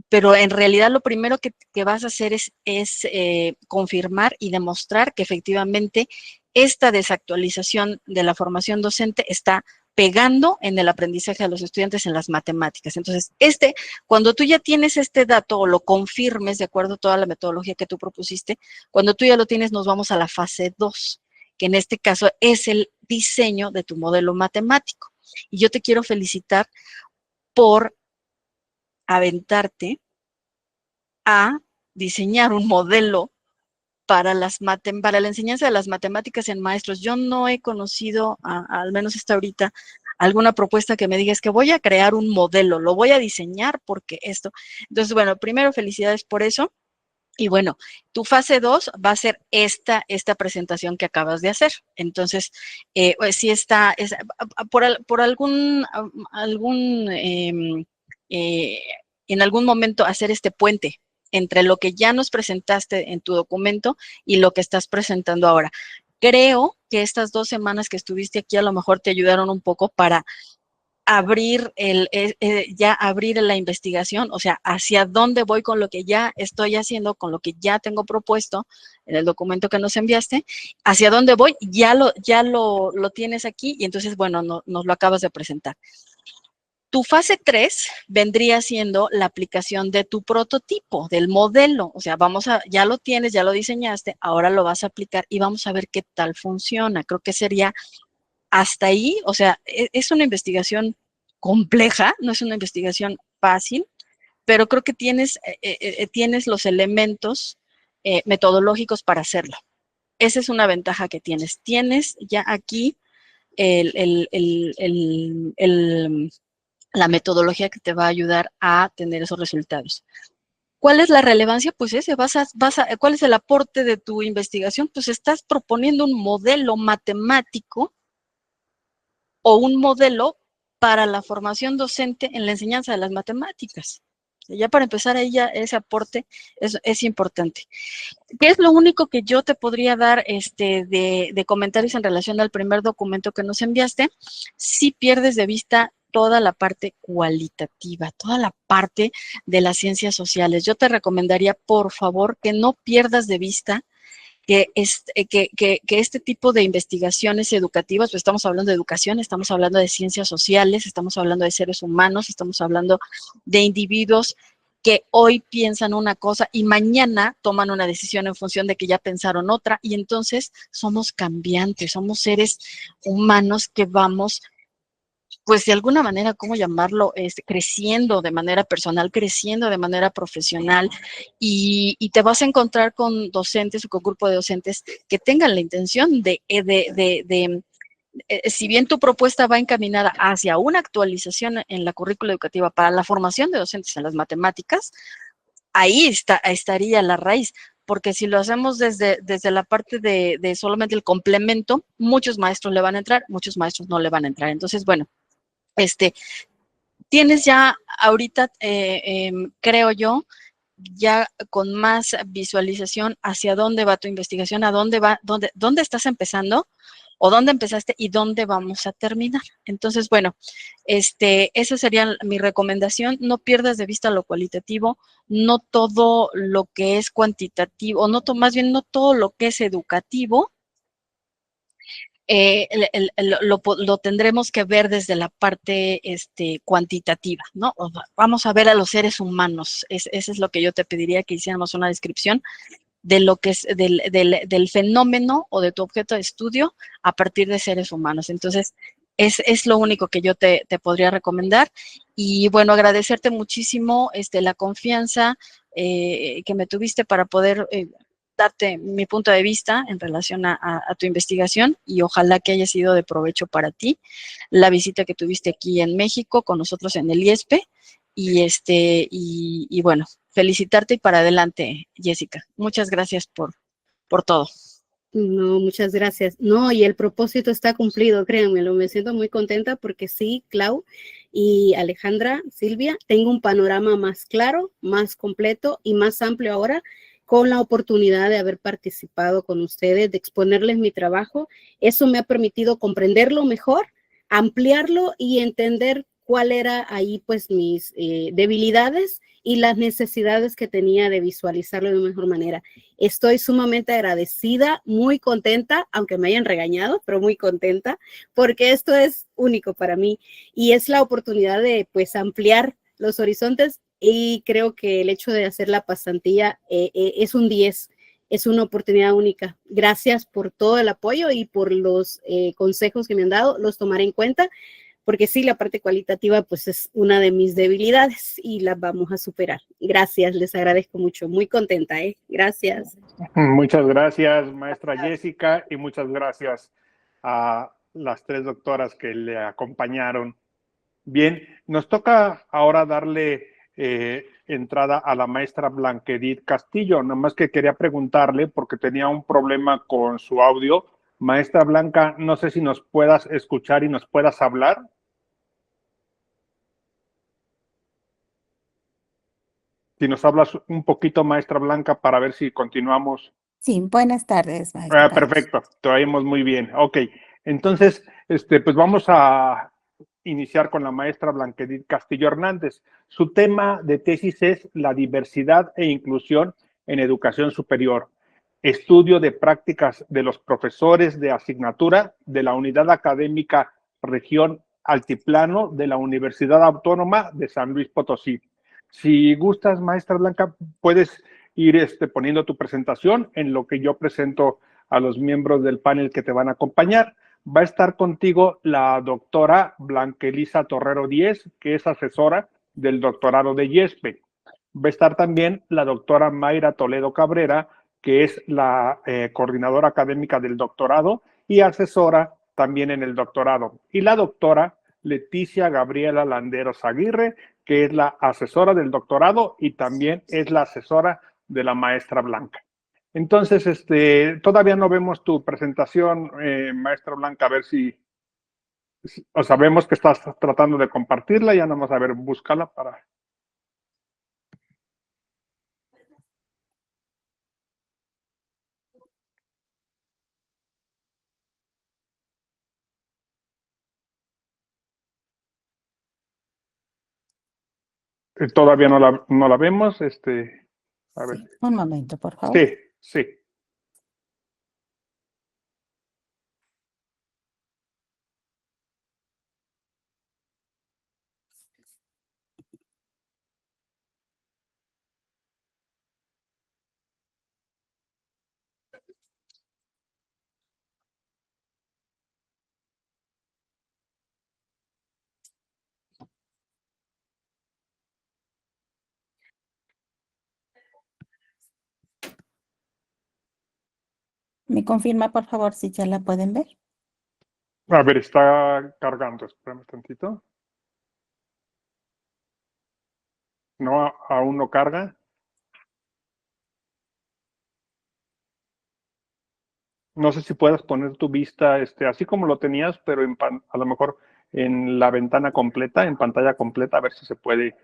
pero en realidad lo primero que vas a hacer es confirmar y demostrar que efectivamente esta desactualización de la formación docente está pegando en el aprendizaje de los estudiantes en las matemáticas. Entonces, cuando tú ya tienes este dato o lo confirmes de acuerdo a toda la metodología que tú propusiste, cuando tú ya lo tienes, nos vamos a la fase 2, que en este caso es el diseño de tu modelo matemático. Y yo te quiero felicitar por aventarte a diseñar un modelo para la enseñanza de las matemáticas en maestros. Yo no he conocido, al menos hasta ahorita, alguna propuesta que me diga es que voy a crear un modelo, lo voy a diseñar porque esto. Entonces, bueno, primero felicidades por eso. Y bueno, tu fase 2 va a ser esta presentación que acabas de hacer. Entonces, si está, por algún en algún momento hacer este puente entre lo que ya nos presentaste en tu documento y lo que estás presentando ahora. Creo que estas 2 semanas que estuviste aquí a lo mejor te ayudaron un poco para abrir abrir la investigación, o sea, hacia dónde voy con lo que ya estoy haciendo, con lo que ya tengo propuesto en el documento que nos enviaste, hacia dónde voy, ya lo tienes aquí y entonces, bueno, nos lo acabas de presentar. Tu fase 3 vendría siendo la aplicación de tu prototipo, del modelo. O sea, ya lo tienes, ya lo diseñaste, ahora lo vas a aplicar y vamos a ver qué tal funciona. Creo que sería hasta ahí, o sea, es una investigación compleja, no es una investigación fácil, pero creo que tienes los elementos metodológicos para hacerlo. Esa es una ventaja que tienes. Tienes ya aquí la metodología que te va a ayudar a tener esos resultados. ¿Cuál es la relevancia? Pues ¿cuál es el aporte de tu investigación? Pues estás proponiendo un modelo matemático o un modelo para la formación docente en la enseñanza de las matemáticas. Ya para empezar ahí ya ese aporte es importante. ¿Qué es lo único que yo te podría dar de comentarios en relación al primer documento que nos enviaste? Si pierdes de vista toda la parte cualitativa, toda la parte de las ciencias sociales. Yo te recomendaría, por favor, que no pierdas de vista que este tipo de investigaciones educativas, pues estamos hablando de educación, estamos hablando de ciencias sociales, estamos hablando de seres humanos, estamos hablando de individuos que hoy piensan una cosa y mañana toman una decisión en función de que ya pensaron otra, y entonces somos cambiantes, somos seres humanos que vamos, pues de alguna manera, ¿cómo llamarlo? Creciendo de manera personal, creciendo de manera profesional, y te vas a encontrar con docentes o con grupo de docentes que tengan la intención de si bien tu propuesta va encaminada hacia una actualización en la currícula educativa para la formación de docentes en las matemáticas, ahí estaría la raíz, porque si lo hacemos desde la parte de solamente el complemento, muchos maestros le van a entrar, muchos maestros no le van a entrar. Entonces, bueno, tienes ya ahorita, creo yo, ya con más visualización hacia dónde va tu investigación, a dónde va, dónde estás empezando o dónde empezaste y dónde vamos a terminar. Entonces, bueno, esa sería mi recomendación. No pierdas de vista lo cualitativo, no todo lo que es cuantitativo, o no, más bien no todo lo que es educativo, lo tendremos que ver desde la parte cuantitativa, ¿no? Vamos a ver a los seres humanos. Eso es lo que yo te pediría, que hiciéramos una descripción de lo que es del fenómeno o de tu objeto de estudio a partir de seres humanos. Entonces, es lo único que yo te podría recomendar. Y bueno, agradecerte muchísimo la confianza que me tuviste para poder darte mi punto de vista en relación a tu investigación, y ojalá que haya sido de provecho para ti la visita que tuviste aquí en México con nosotros en el IESPE. Y bueno, felicitarte y para adelante, Jessica. Muchas gracias por todo. No, muchas gracias. No, y el propósito está cumplido, créanmelo. Me siento muy contenta porque sí, Clau y Alejandra, Silvia, tengo un panorama más claro, más completo y más amplio ahora, con la oportunidad de haber participado con ustedes, de exponerles mi trabajo. Eso me ha permitido comprenderlo mejor, ampliarlo y entender cuál era ahí pues mis debilidades y las necesidades que tenía de visualizarlo de mejor manera. Estoy sumamente agradecida, muy contenta, aunque me hayan regañado, pero muy contenta, porque esto es único para mí y es la oportunidad de pues ampliar los horizontes, y creo que el hecho de hacer la pasantía es un 10, es una oportunidad única. Gracias por todo el apoyo y por los consejos que me han dado, los tomaré en cuenta, porque sí, la parte cualitativa pues es una de mis debilidades y la vamos a superar. Gracias, les agradezco mucho, muy contenta, Gracias. Muchas gracias, maestra Jessica, y muchas gracias a las tres doctoras que le acompañaron. Bien, nos toca ahora darle entrada a la maestra Blanquedit Castillo, nada más que quería preguntarle, porque tenía un problema con su audio. Maestra Blanca, no sé si nos puedas escuchar y nos puedas hablar. Si nos hablas un poquito, maestra Blanca, para ver si continuamos. Sí, buenas tardes, maestro Carlos. Perfecto, te oímos muy bien. Ok, entonces, pues vamos a iniciar con la maestra Blanquedit Castillo Hernández. Su tema de tesis es la diversidad e inclusión en educación superior, estudio de prácticas de los profesores de asignatura de la Unidad Académica Región Altiplano de la Universidad Autónoma de San Luis Potosí. Si gustas, maestra Blanca, puedes ir poniendo tu presentación en lo que yo presento a los miembros del panel que te van a acompañar. Va a estar contigo la doctora Blanca Elisa Torrero Díez, que es asesora del doctorado de IESPE. Va a estar también la doctora Mayra Toledo Cabrera, que es la coordinadora académica del doctorado y asesora también en el doctorado. Y la doctora Leticia Gabriela Landeros Aguirre, que es la asesora del doctorado y también es la asesora de la maestra Blanca. Entonces, todavía no vemos tu presentación, maestra Blanca, a ver si, o sabemos que estás tratando de compartirla, ya nada más a ver, búscala para... Todavía no la vemos, a ver. Sí, un momento, por favor. Sí, sí. ¿Me confirma, por favor, si ya la pueden ver? A ver, está cargando, espérame tantito. No, aún no carga. No sé si puedas poner tu vista, así como lo tenías, pero a lo mejor en la ventana completa, en pantalla completa, a ver si se puede,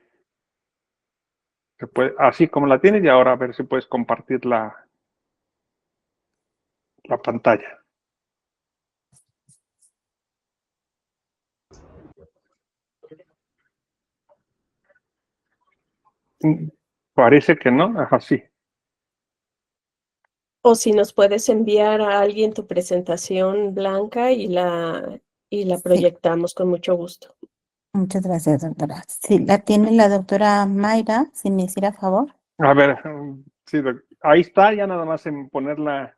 así como la tienes, y ahora a ver si puedes compartir la pantalla. Parece que no, ajá, sí. O si nos puedes enviar a alguien tu presentación, Blanca, y la proyectamos con mucho gusto. Muchas gracias, doctora. Sí, la tiene la doctora Mayra, si me hiciera favor. A ver, sí, ahí está, ya nada más en ponerla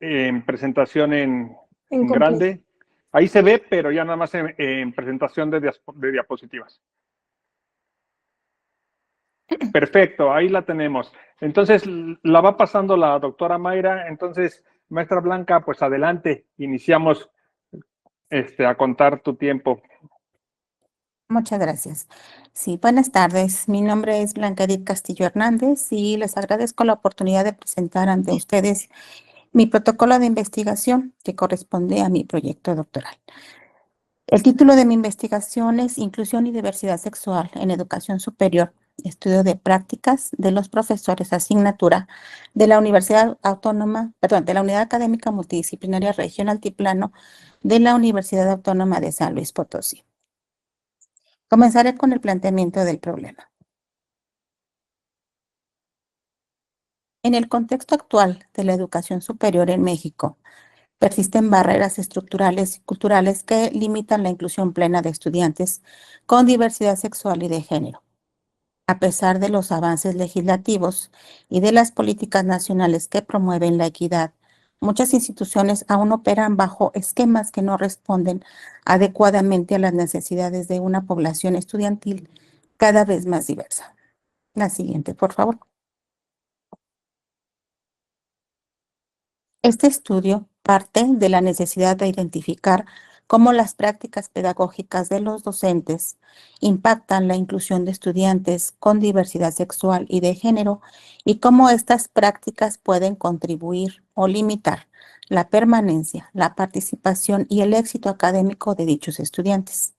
en presentación en grande. Ahí se ve, pero ya nada más en presentación de diapositivas. Perfecto, ahí la tenemos. Entonces, la va pasando la doctora Mayra. Entonces, maestra Blanca, pues adelante, iniciamos a contar tu tiempo. Muchas gracias. Sí, buenas tardes. Mi nombre es Blanca Edith Castillo Hernández y les agradezco la oportunidad de presentar ante ustedes mi protocolo de investigación que corresponde a mi proyecto doctoral. El título de mi investigación es Inclusión y Diversidad Sexual en Educación Superior, estudio de prácticas de los profesores asignatura de la Universidad Autónoma, perdón, de la Unidad Académica Multidisciplinaria Región Altiplano de la Universidad Autónoma de San Luis Potosí. Comenzaré con el planteamiento del problema. En el contexto actual de la educación superior en México, persisten barreras estructurales y culturales que limitan la inclusión plena de estudiantes con diversidad sexual y de género. A pesar de los avances legislativos y de las políticas nacionales que promueven la equidad, muchas instituciones aún operan bajo esquemas que no responden adecuadamente a las necesidades de una población estudiantil cada vez más diversa. La siguiente, por favor. Este estudio parte de la necesidad de identificar cómo las prácticas pedagógicas de los docentes impactan la inclusión de estudiantes con diversidad sexual y de género y cómo estas prácticas pueden contribuir o limitar la permanencia, la participación y el éxito académico de dichos estudiantes.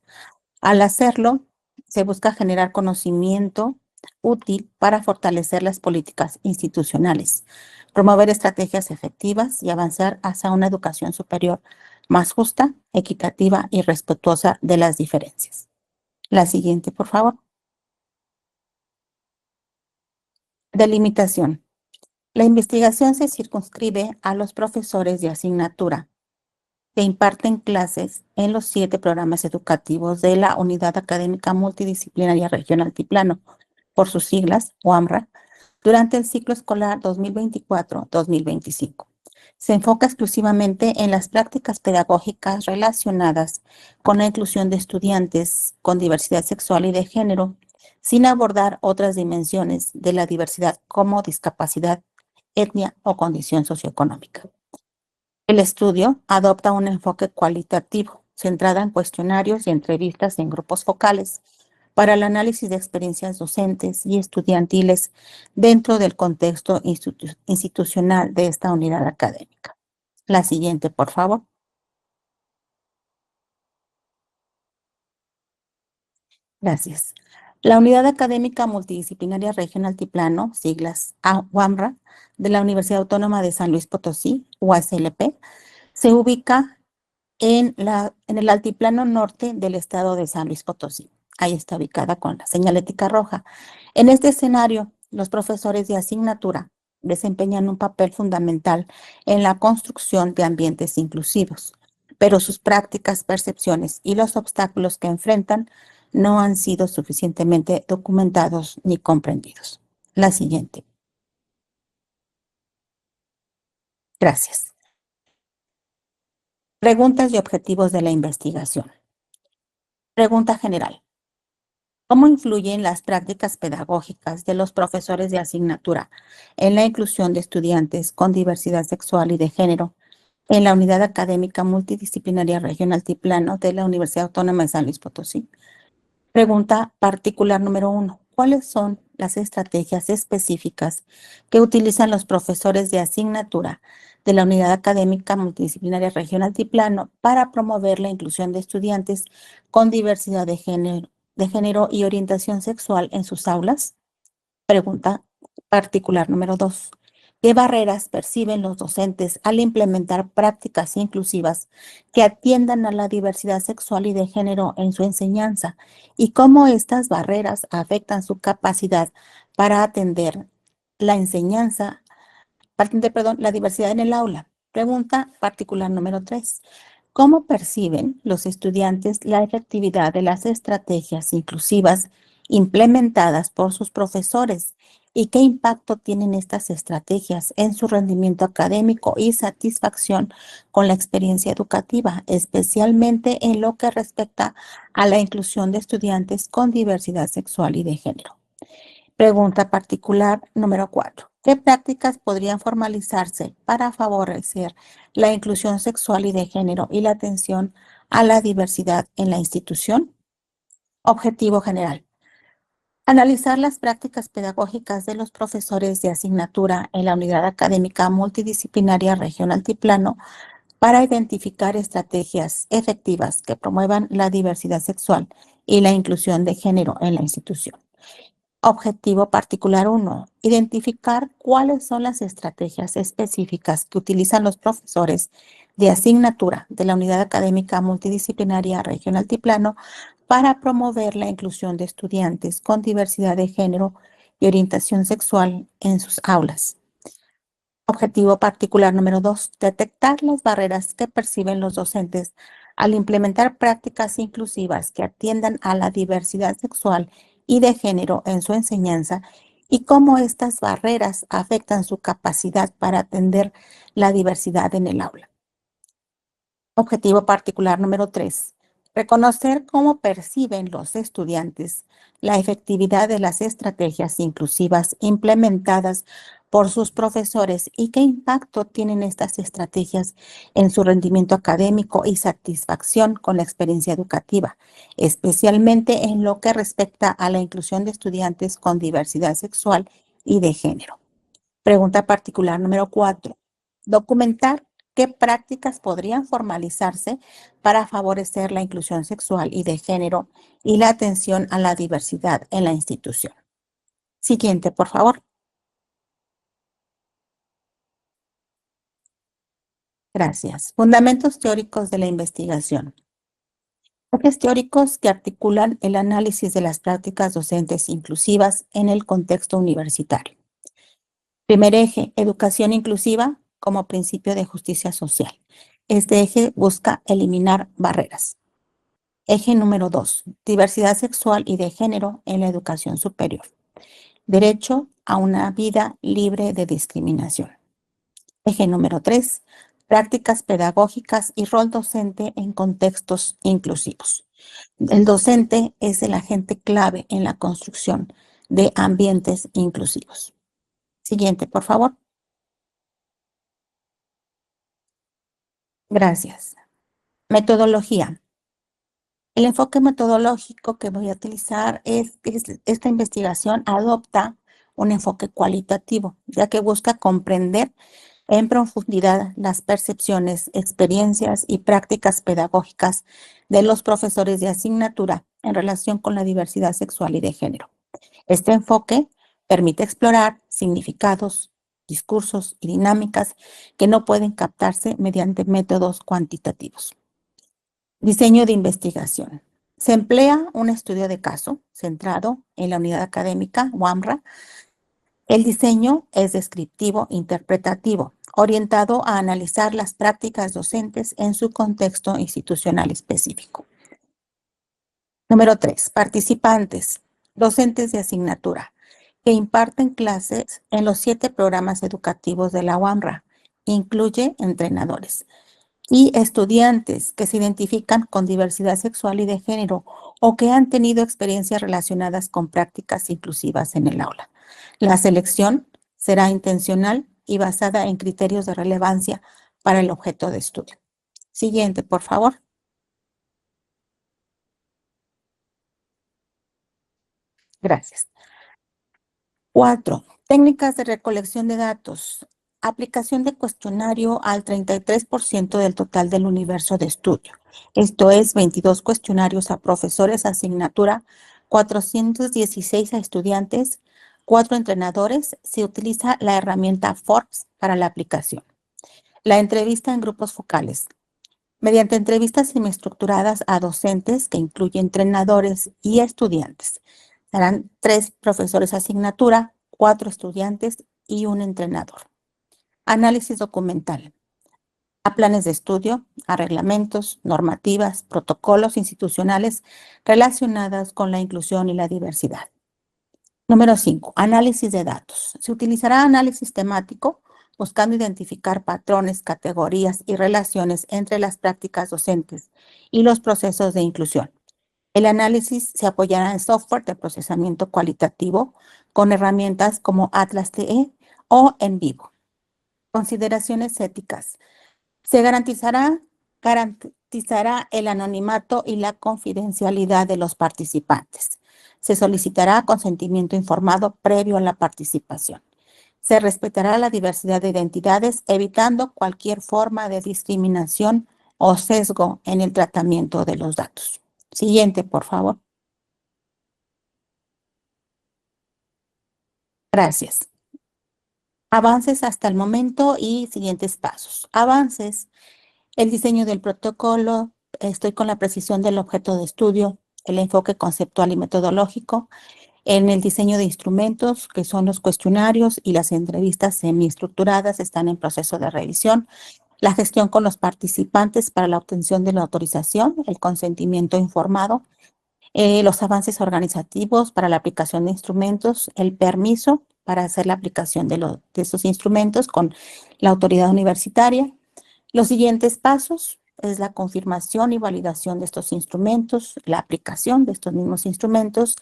Al hacerlo, se busca generar conocimiento útil para fortalecer las políticas institucionales, promover estrategias efectivas y avanzar hacia una educación superior más justa, equitativa y respetuosa de las diferencias. La siguiente, por favor. Delimitación. La investigación se circunscribe a los profesores de asignatura que imparten clases en los 7 programas educativos de la Unidad Académica Multidisciplinaria Región Altiplano, por sus siglas, UAMRA, durante el ciclo escolar 2024-2025. Se enfoca exclusivamente en las prácticas pedagógicas relacionadas con la inclusión de estudiantes con diversidad sexual y de género, sin abordar otras dimensiones de la diversidad como discapacidad, etnia o condición socioeconómica. El estudio adopta un enfoque cualitativo, centrado en cuestionarios y entrevistas en grupos focales para el análisis de experiencias docentes y estudiantiles dentro del contexto institucional de esta unidad académica. La siguiente, por favor. Gracias. La Unidad Académica Multidisciplinaria Región Altiplano, siglas UAMRA, de la Universidad Autónoma de San Luis Potosí, UASLP, se ubica en el altiplano norte del estado de San Luis Potosí. Ahí está ubicada con la señalética roja. En este escenario, los profesores de asignatura desempeñan un papel fundamental en la construcción de ambientes inclusivos, pero sus prácticas, percepciones y los obstáculos que enfrentan no han sido suficientemente documentados ni comprendidos. La siguiente. Gracias. Preguntas y objetivos de la investigación. Pregunta general. ¿Cómo influyen las prácticas pedagógicas de los profesores de asignatura en la inclusión de estudiantes con diversidad sexual y de género, sin abordar otras dimensiones de la diversidad como discapacidad, etnia o condición socioeconómica? La siguiente, por favor. Pregunta general. ¿Cómo influyen las prácticas pedagógicas de los profesores de asignatura en la inclusión de estudiantes con diversidad sexual y de género en la Unidad Académica Multidisciplinaria Regional Altiplano de la Universidad Autónoma de San Luis Potosí. Pregunta particular número 1. ¿Cuáles son las estrategias específicas que utilizan los profesores de asignatura de la Unidad Académica Multidisciplinaria Regional Altiplano para promover la inclusión de estudiantes con diversidad de género y orientación sexual en sus aulas? Pregunta particular número 2. ¿Qué barreras perciben los docentes al implementar prácticas inclusivas que atiendan a la diversidad sexual y de género en su enseñanza? ¿Y cómo estas barreras afectan su capacidad para atender la enseñanza, la diversidad en el aula? Pregunta particular número 3. ¿Cómo perciben los estudiantes la efectividad de las estrategias inclusivas implementadas por sus profesores? ¿Y qué impacto tienen estas estrategias en su rendimiento académico y satisfacción con la experiencia educativa, especialmente en lo que respecta a la inclusión de estudiantes con diversidad sexual y de género? Pregunta particular número 4. ¿Qué prácticas podrían formalizarse para favorecer la inclusión sexual y de género y la atención a la diversidad en la institución? Objetivo general. Analizar las prácticas pedagógicas de los profesores de asignatura en la Unidad Académica Multidisciplinaria Regional Altiplano para identificar estrategias efectivas que promuevan la diversidad sexual y la inclusión de género en la institución. Objetivo particular 1. Identificar cuáles son las estrategias específicas que utilizan los profesores de asignatura de la Unidad Académica Multidisciplinaria Regional Altiplano para promover la inclusión de estudiantes con diversidad de género y orientación sexual en sus aulas. Objetivo particular número 2. Detectar las barreras que perciben los docentes al implementar prácticas inclusivas que atiendan a la diversidad sexual y de género en su enseñanza y cómo estas barreras afectan su capacidad para atender la diversidad en el aula. Objetivo particular número 3. Reconocer cómo perciben los estudiantes la efectividad de las estrategias inclusivas implementadas por sus profesores y qué impacto tienen estas estrategias en su rendimiento académico y satisfacción con la experiencia educativa, especialmente en lo que respecta a la inclusión de estudiantes con diversidad sexual y de género. Pregunta particular número 4. Documentar qué prácticas podrían formalizarse para favorecer la inclusión sexual y de género y la atención a la diversidad en la institución. Siguiente, por favor. Gracias. Fundamentos teóricos de la investigación. Ejes teóricos que articulan el análisis de las prácticas docentes inclusivas en el contexto universitario. Primer eje, educación inclusiva como principio de justicia social. Este eje busca eliminar barreras. Eje número 2, diversidad sexual y de género en la educación superior. Derecho a una vida libre de discriminación. Eje número 3, prácticas pedagógicas y rol docente en contextos inclusivos. El docente es el agente clave en la construcción de ambientes inclusivos. Siguiente, por favor. Gracias. Metodología. El enfoque metodológico que voy a utilizar es esta investigación adopta un enfoque cualitativo, ya que busca comprender en profundidad las percepciones, experiencias y prácticas pedagógicas de los profesores de asignatura en relación con la diversidad sexual y de género. Este enfoque permite explorar significados, discursos y dinámicas que no pueden captarse mediante métodos cuantitativos. Diseño de investigación. Se emplea un estudio de caso centrado en la unidad académica UAMRA. El diseño es descriptivo, interpretativo, orientado a analizar las prácticas docentes en su contexto institucional específico. Número 3. Participantes, docentes de asignatura, que imparten clases en los 7 programas educativos de la UAMRA. Incluye entrenadores y estudiantes que se identifican con diversidad sexual y de género o que han tenido experiencias relacionadas con prácticas inclusivas en el aula. La selección será intencional y basada en criterios de relevancia para el objeto de estudio. Siguiente, por favor. Gracias. 4. Técnicas de recolección de datos. Aplicación de cuestionario al 33% del total del universo de estudio. Esto es 22 cuestionarios a profesores, asignatura, 416 a estudiantes, 4 entrenadores. Se utiliza la herramienta Forbes para la aplicación. La entrevista en grupos focales. Mediante entrevistas semiestructuradas a docentes que incluyen entrenadores y estudiantes. Serán 3 profesores asignatura, 4 estudiantes y un entrenador. Análisis documental. A planes de estudio, a reglamentos, normativas, protocolos institucionales relacionadas con la inclusión y la diversidad. Número 5. Análisis de datos. Se utilizará análisis temático buscando identificar patrones, categorías y relaciones entre las prácticas docentes y los procesos de inclusión. El análisis se apoyará en software de procesamiento cualitativo con herramientas como Atlas TE o En Vivo. Consideraciones éticas. Se garantizará el anonimato y la confidencialidad de los participantes. Se solicitará consentimiento informado previo a la participación. Se respetará la diversidad de identidades, evitando cualquier forma de discriminación o sesgo en el tratamiento de los datos. Siguiente, por favor. Gracias. Avances hasta el momento y siguientes pasos. Avances. El diseño del protocolo. Estoy con la precisión del objeto de estudio, el enfoque conceptual y metodológico. En el diseño de instrumentos, que son los cuestionarios y las entrevistas semiestructuradas, están en proceso de revisión. La gestión con los participantes para la obtención de la autorización, el consentimiento informado, los avances organizativos para la aplicación de instrumentos, el permiso para hacer la aplicación de estos instrumentos con la autoridad universitaria. Los siguientes pasos es la confirmación y validación de estos instrumentos, la aplicación de estos mismos instrumentos,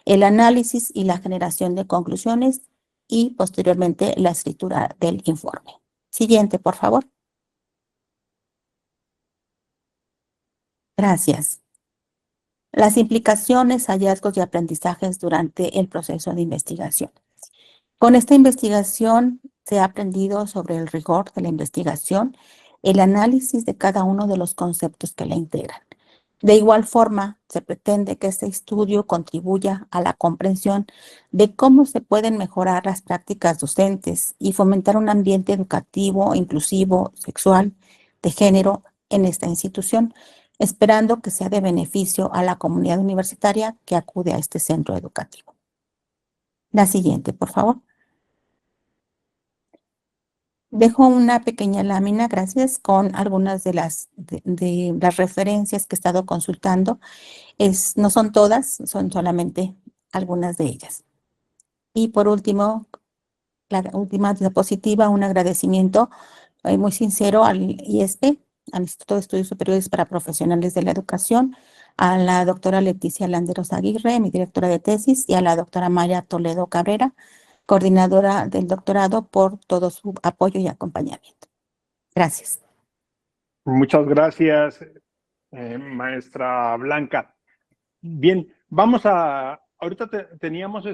el análisis y la generación de conclusiones y posteriormente la escritura del informe. Siguiente, por favor. Gracias. Las implicaciones, hallazgos y aprendizajes durante el proceso de investigación. Con esta investigación se ha aprendido sobre el rigor de la investigación, el análisis de cada uno de los conceptos que la integran. De igual forma, se pretende que este estudio contribuya a la comprensión de cómo se pueden mejorar las prácticas docentes y fomentar un ambiente educativo, inclusivo, sexual, de género en esta institución, esperando que sea de beneficio a la comunidad universitaria que acude a este centro educativo. La siguiente, por favor. Dejo una pequeña lámina, gracias, con algunas de las referencias que he estado consultando. No son todas, son solamente algunas de ellas. Y por último, la última diapositiva, un agradecimiento muy sincero al IESPE, al Instituto de Estudios Superiores para Profesionales de la Educación, a la doctora Leticia Landeros Aguirre, mi directora de tesis, y a la doctora Maya Toledo Cabrera, coordinadora del doctorado, por todo su apoyo y acompañamiento. Gracias. Muchas gracias, maestra Blanca. Bien, ahorita teníamos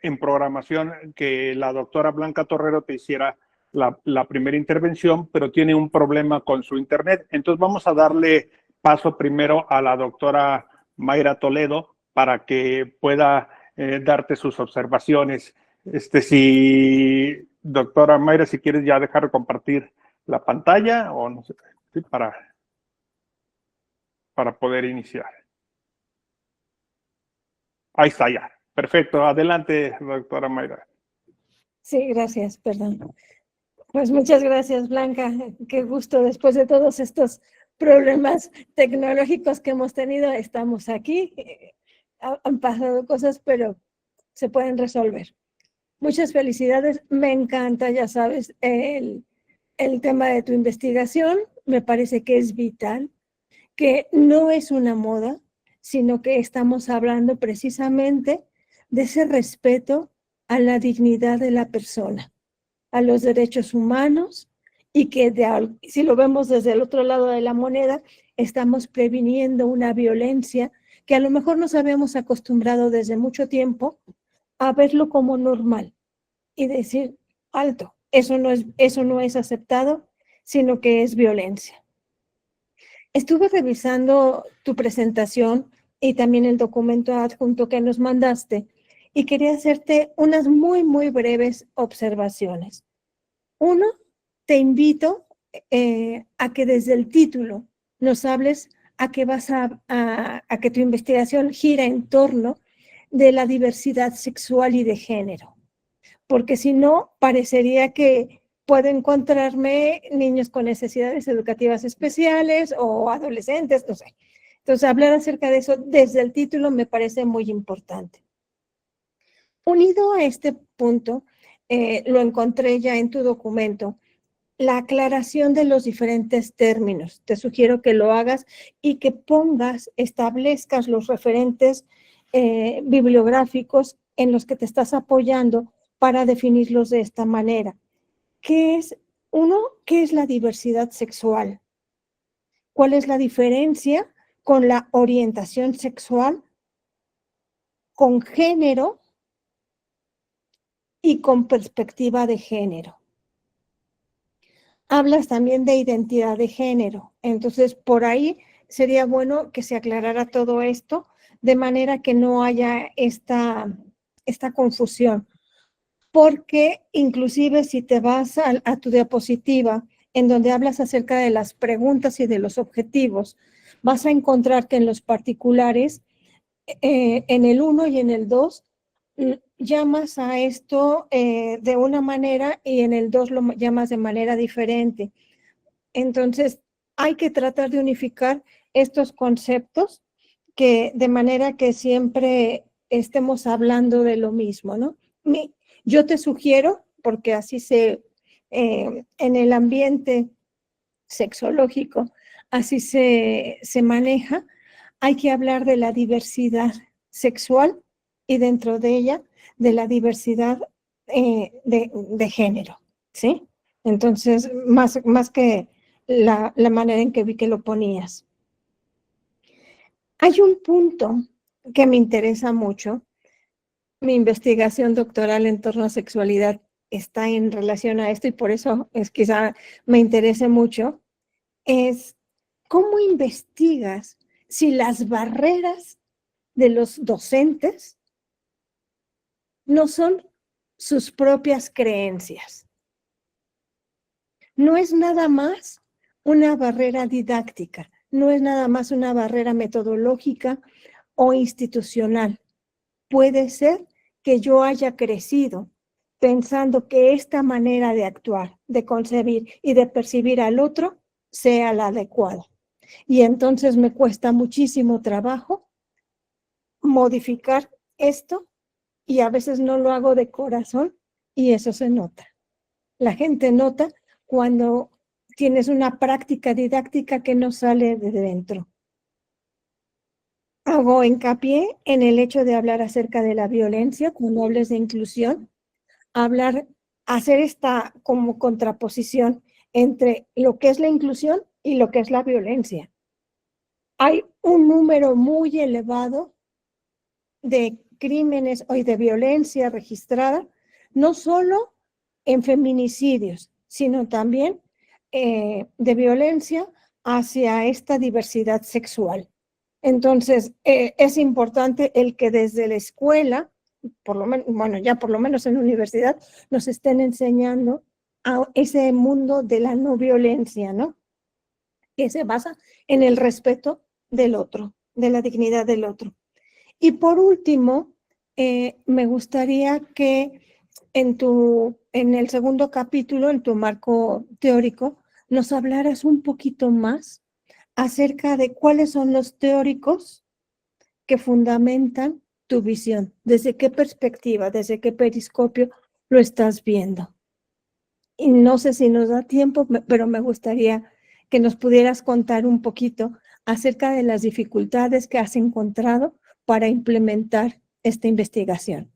en programación que la doctora Blanca Torrero te hiciera la primera intervención, pero tiene un problema con su internet. Entonces vamos a darle paso primero a la doctora Mayra Toledo para que pueda darte sus observaciones. Doctora Mayra, si quieres ya dejar de compartir la pantalla o no sé, ¿sí? para poder iniciar. Ahí está ya. Perfecto. Adelante, doctora Mayra. Sí, gracias, perdón. Pues muchas gracias, Blanca. Qué gusto, después de todos estos problemas tecnológicos que hemos tenido, estamos aquí. Han pasado cosas, pero se pueden resolver. Muchas felicidades. Me encanta, ya sabes, el tema de tu investigación. Me parece que es vital, que no es una moda, sino que estamos hablando precisamente de ese respeto a la dignidad de la persona, a los derechos humanos y que si lo vemos desde el otro lado de la moneda, estamos previniendo una violencia que a lo mejor nos habíamos acostumbrado desde mucho tiempo a verlo como normal y decir, alto, eso no es aceptado, sino que es violencia. Estuve revisando tu presentación y también el documento adjunto que nos mandaste y quería hacerte unas muy, muy breves observaciones. Uno, te invito a que desde el título nos hables a que tu investigación gira en torno de la diversidad sexual y de género, porque si no, parecería que puedo encontrarme niños con necesidades educativas especiales o adolescentes, no sé. Entonces, hablar acerca de eso desde el título me parece muy importante. Unido a este punto, lo encontré ya en tu documento, la aclaración de los diferentes términos. Te sugiero que lo hagas y que establezcas los referentes bibliográficos en los que te estás apoyando para definirlos de esta manera. ¿Qué es la diversidad sexual? ¿Cuál es la diferencia con la orientación sexual, con género y con perspectiva de género? Hablas también de identidad de género, entonces por ahí sería bueno que se aclarara todo esto de manera que no haya esta confusión, porque inclusive si te vas a tu diapositiva en donde hablas acerca de las preguntas y de los objetivos, vas a encontrar que en los particulares, en el 1 y en el 2, llamas a esto de una manera y en el 2 lo llamas de manera diferente. Entonces, hay que tratar de unificar estos conceptos de manera que siempre estemos hablando de lo mismo, ¿no? Yo te sugiero, porque así en el ambiente sexológico, así se maneja, hay que hablar de la diversidad sexual y dentro de ella de la diversidad de género, ¿sí? Entonces, más que la manera en que vi que lo ponías. Hay un punto que me interesa mucho. Mi investigación doctoral en torno a sexualidad está en relación a esto y por eso quizá me interese mucho, es cómo investigas si las barreras de los docentes no son sus propias creencias. No es nada más una barrera didáctica, no es nada más una barrera metodológica o institucional. Puede ser que yo haya crecido pensando que esta manera de actuar, de concebir y de percibir al otro sea la adecuada. Y entonces me cuesta muchísimo trabajo modificar esto y a veces no lo hago de corazón y eso se nota. La gente nota cuando tienes una práctica didáctica que no sale de dentro. Hago hincapié en el hecho de hablar acerca de la violencia, cuando hables de inclusión, hacer esta como contraposición entre lo que es la inclusión y lo que es la violencia. Hay un número muy elevado de crímenes o de violencia registrada, no solo en feminicidios, sino también de violencia hacia esta diversidad sexual. Entonces, es importante el que desde la escuela, por lo menos en la universidad, nos estén enseñando a ese mundo de la no violencia, ¿no? Que se basa en el respeto del otro, de la dignidad del otro. Y por último, me gustaría que en el segundo capítulo, en tu marco teórico, nos hablaras un poquito más acerca de cuáles son los teóricos que fundamentan tu visión, desde qué perspectiva, desde qué periscopio lo estás viendo. Y no sé si nos da tiempo, pero me gustaría que nos pudieras contar un poquito acerca de las dificultades que has encontrado para implementar esta investigación.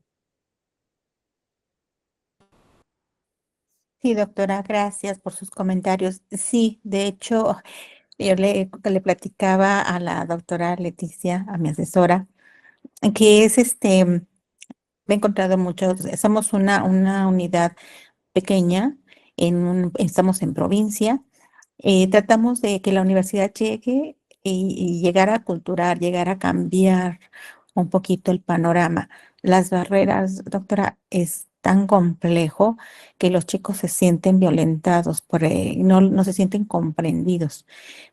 Sí, doctora, gracias por sus comentarios. Sí, de hecho, yo le platicaba a la doctora Leticia, a mi asesora, que es me he encontrado muchos, somos una unidad pequeña, estamos en provincia. Tratamos de que la universidad llegue y llegar a culturar, llegar a cambiar un poquito el panorama. Las barreras, doctora, es tan complejo que los chicos se sienten violentados, no se sienten comprendidos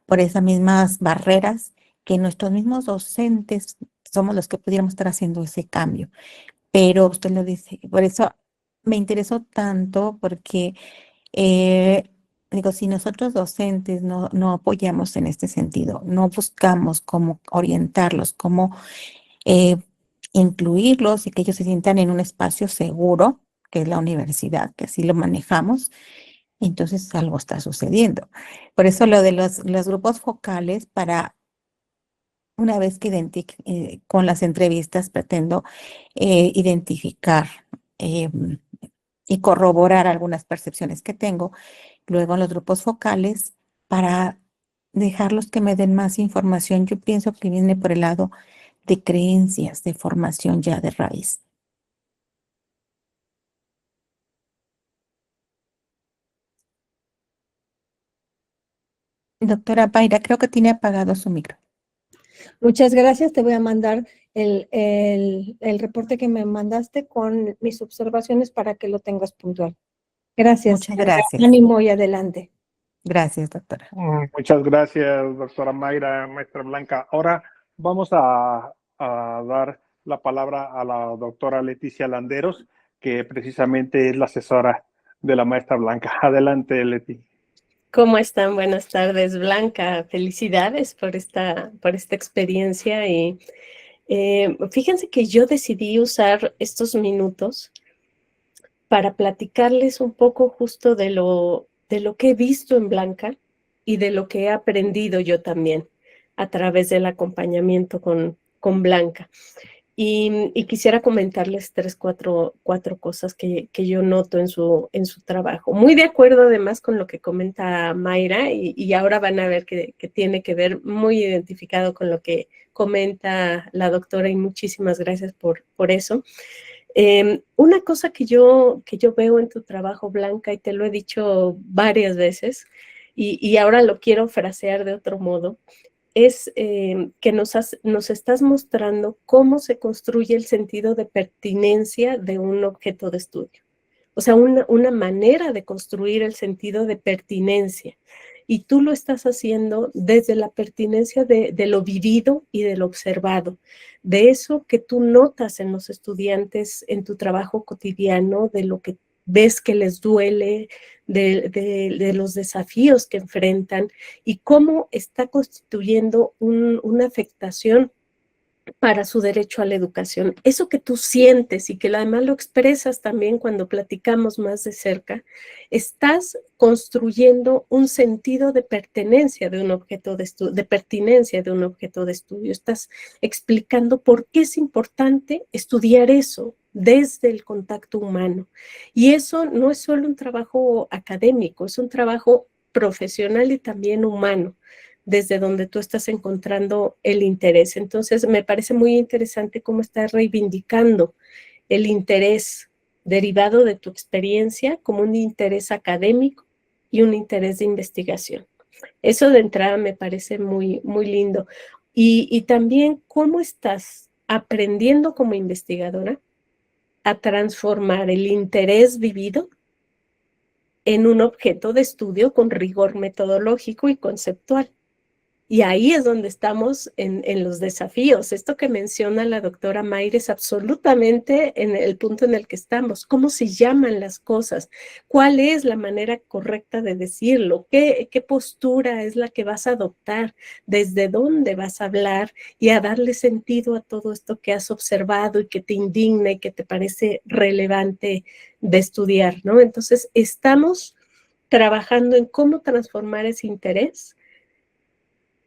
por esas mismas barreras que nuestros mismos docentes somos los que pudiéramos estar haciendo ese cambio. Pero usted lo dice, por eso me interesó tanto porque digo, si nosotros docentes no apoyamos en este sentido, no buscamos cómo orientarlos, cómo eh, incluirlos y que ellos se sientan en un espacio seguro, que es la universidad, que así lo manejamos, entonces algo está sucediendo. Por eso lo de los grupos focales, para una vez que con las entrevistas pretendo identificar eh, y corroborar algunas percepciones que tengo, luego en los grupos focales, para dejarlos que me den más información. Yo pienso que viene por el lado de creencias, de formación ya de raíz. Doctora Paira, creo que tiene apagado su micro. Muchas gracias. Te voy a mandar el reporte que me mandaste con mis observaciones para que lo tengas puntual. Gracias. Muchas gracias. Ánimo y adelante. Gracias, doctora. Muchas gracias, doctora Mayra, maestra Blanca. Ahora vamos a dar la palabra a la doctora Leticia Landeros, que precisamente es la asesora de la maestra Blanca. Adelante, Leti. ¿Cómo están? Buenas tardes, Blanca. Felicidades por esta experiencia. Y fíjense que yo decidí usar estos minutos para platicarles un poco justo de lo que he visto en Blanca y de lo que he aprendido yo también a través del acompañamiento con Blanca. Y quisiera comentarles cuatro cosas que yo noto en su trabajo. Muy de acuerdo además con lo que comenta Mayra, y ahora van a ver que tiene que ver muy identificado con lo que comenta la doctora, y muchísimas gracias por eso. Una cosa que yo veo en tu trabajo, Blanca, y te lo he dicho varias veces, y ahora lo quiero frasear de otro modo, es que nos estás mostrando cómo se construye el sentido de pertinencia de un objeto de estudio. O sea, una manera de construir el sentido de pertinencia. Y tú lo estás haciendo desde la pertinencia de lo vivido y de lo observado, de eso que tú notas en los estudiantes en tu trabajo cotidiano, de lo que ves que les duele, de los desafíos que enfrentan y cómo está constituyendo una afectación para su derecho a la educación. Eso que tú sientes y que además lo expresas también cuando platicamos más de cerca, estás construyendo un sentido de pertenencia de un objeto de estudio, de pertinencia de un objeto de estudio. Estás explicando por qué es importante estudiar eso desde el contacto humano. Y eso no es solo un trabajo académico, es un trabajo profesional y también humano, desde donde tú estás encontrando el interés. Entonces, me parece muy interesante cómo estás reivindicando el interés derivado de tu experiencia como un interés académico y un interés de investigación. Eso de entrada me parece muy, muy lindo. Y también cómo estás aprendiendo como investigadora a transformar el interés vivido en un objeto de estudio con rigor metodológico y conceptual. Y ahí es donde estamos en los desafíos. Esto que menciona la doctora Mayra es absolutamente en el punto en el que estamos. ¿Cómo se llaman las cosas? ¿Cuál es la manera correcta de decirlo? ¿Qué postura es la que vas a adoptar? ¿Desde dónde vas a hablar? Y a darle sentido a todo esto que has observado y que te indigna y que te parece relevante de estudiar, ¿no? Entonces, estamos trabajando en cómo transformar ese interés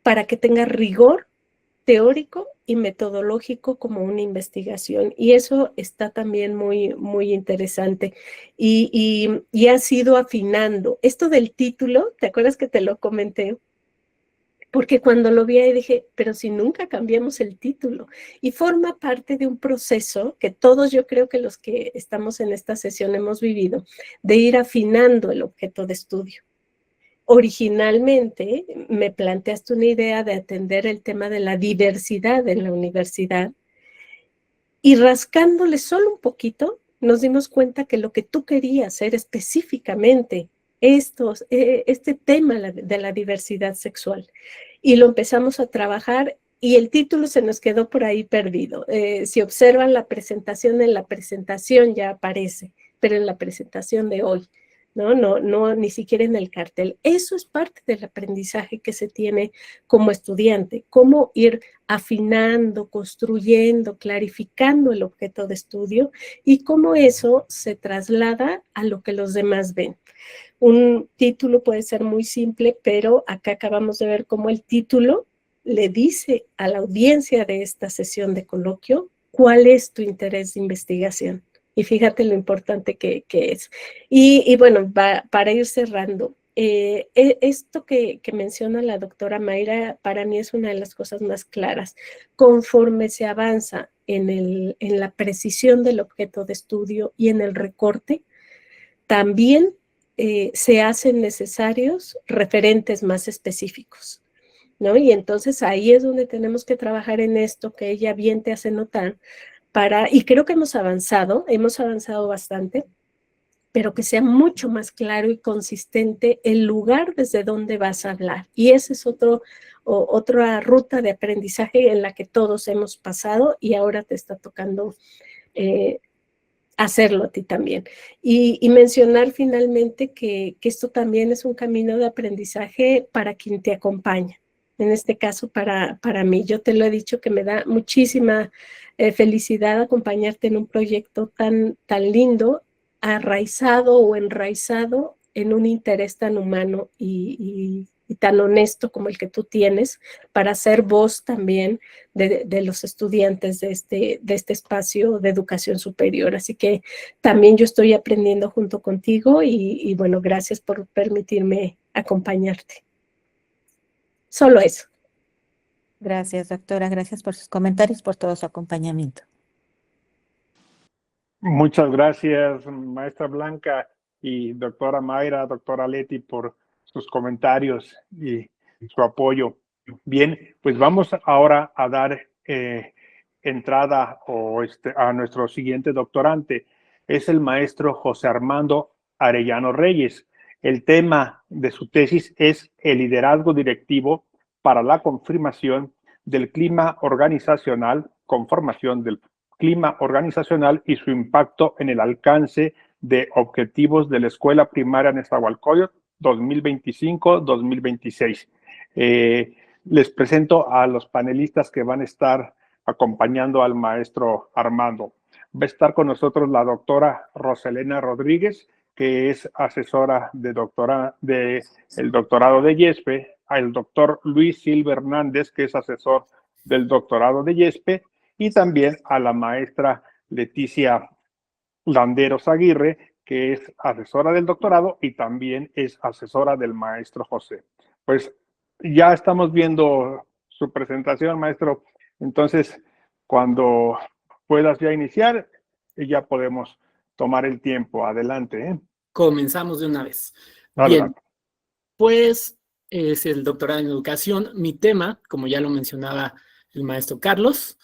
para que tenga rigor teórico y metodológico como una investigación. Y eso está también muy, muy interesante. Y has ido afinando. Esto del título, ¿te acuerdas que te lo comenté? Porque cuando lo vi ahí dije, pero si nunca cambiamos el título. Y forma parte de un proceso que todos, yo creo que los que estamos en esta sesión hemos vivido, de ir afinando el objeto de estudio. Originalmente me planteaste una idea de atender el tema de la diversidad en la universidad y rascándole solo un poquito nos dimos cuenta que lo que tú querías era específicamente este tema de la diversidad sexual y lo empezamos a trabajar y el título se nos quedó por ahí perdido. Si observan la presentación, en la presentación ya aparece, pero en la presentación de hoy no, ni siquiera en el cartel. Eso es parte del aprendizaje que se tiene como estudiante, cómo ir afinando, construyendo, clarificando el objeto de estudio y cómo eso se traslada a lo que los demás ven. Un título puede ser muy simple, pero acá acabamos de ver cómo el título le dice a la audiencia de esta sesión de coloquio cuál es tu interés de investigación. Y fíjate lo importante que es. Y bueno, para ir cerrando, esto que menciona la doctora Mayra, para mí es una de las cosas más claras. Conforme se avanza en la precisión del objeto de estudio y en el recorte, también se hacen necesarios referentes más específicos, ¿no? Y entonces ahí es donde tenemos que trabajar en esto que ella bien te hace notar, y creo que hemos avanzado bastante, pero que sea mucho más claro y consistente el lugar desde donde vas a hablar. Y esa es otra ruta de aprendizaje en la que todos hemos pasado y ahora te está tocando hacerlo a ti también. Y mencionar finalmente que esto también es un camino de aprendizaje para quien te acompaña. En este caso, para mí, yo te lo he dicho que me da muchísima felicidad acompañarte en un proyecto tan lindo, arraizado o enraizado en un interés tan humano y tan honesto como el que tú tienes para ser voz también de los estudiantes de este espacio de educación superior. Así que también yo estoy aprendiendo junto contigo y bueno, gracias por permitirme acompañarte. Solo eso. Gracias, doctora. Gracias por sus comentarios, por todo su acompañamiento. Muchas gracias, maestra Blanca y doctora Mayra, doctora Leti, por sus comentarios y su apoyo. Bien, pues vamos ahora a dar entrada a nuestro siguiente doctorante. Es el maestro José Armando Arellano Reyes. El tema de su tesis es el liderazgo directivo para la confirmación del clima organizacional, conformación del clima organizacional y su impacto en el alcance de objetivos de la escuela primaria Nezahualcóyotl 2025-2026. Les presento a los panelistas que van a estar acompañando al maestro Armando. Va a estar con nosotros la doctora Roselena Rodríguez, que es asesora del doctorado de IESPE, al doctor Luis Silva Hernández, que es asesor del doctorado de IESPE, y también a la maestra Leticia Landeros Aguirre, que es asesora del doctorado y también es asesora del maestro José. Pues ya estamos viendo su presentación, maestro. Entonces, cuando puedas ya iniciar, ya podemos tomar el tiempo. Adelante. Comenzamos de una vez. Adelante. Bien, pues es el doctorado en educación. Mi tema, como ya lo mencionaba el maestro Carlos,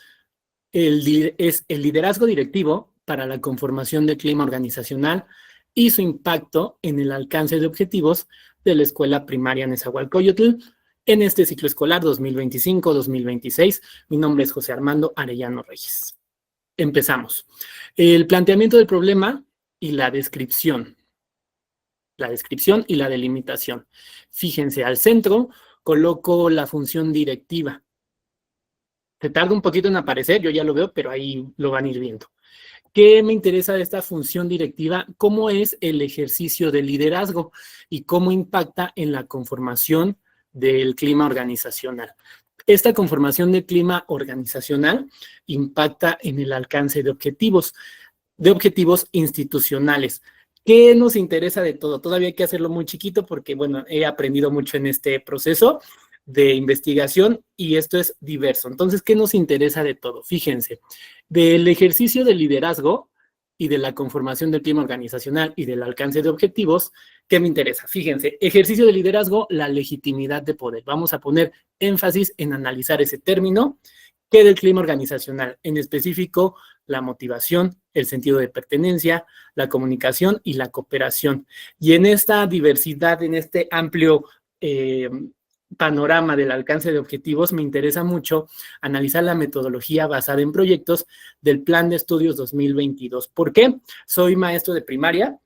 es el liderazgo directivo para la conformación del clima organizacional y su impacto en el alcance de objetivos de la escuela primaria Nezahualcóyotl en este ciclo escolar 2025-2026. Mi nombre es José Armando Arellano Reyes. Empezamos. El planteamiento del problema y la descripción. La descripción y la delimitación. Fíjense, al centro coloco la función directiva. Se tarda un poquito en aparecer, yo ya lo veo, pero ahí lo van a ir viendo. ¿Qué me interesa de esta función directiva? ¿Cómo es el ejercicio de liderazgo y cómo impacta en la conformación del clima organizacional? Esta conformación de clima organizacional impacta en el alcance de objetivos institucionales. ¿Qué nos interesa de todo? Todavía hay que hacerlo muy chiquito porque, bueno, he aprendido mucho en este proceso de investigación y esto es diverso. Entonces, ¿qué nos interesa de todo? Fíjense, del ejercicio de liderazgo y de la conformación del clima organizacional y del alcance de objetivos, ¿qué me interesa? Fíjense, ejercicio de liderazgo, la legitimidad de poder. Vamos a poner énfasis en analizar ese término. ¿Qué del clima organizacional? En específico, la motivación, el sentido de pertenencia, la comunicación y la cooperación. Y en esta diversidad, en este amplio panorama del alcance de objetivos, me interesa mucho analizar la metodología basada en proyectos del Plan de Estudios 2022. ¿Por qué? Soy maestro de primaria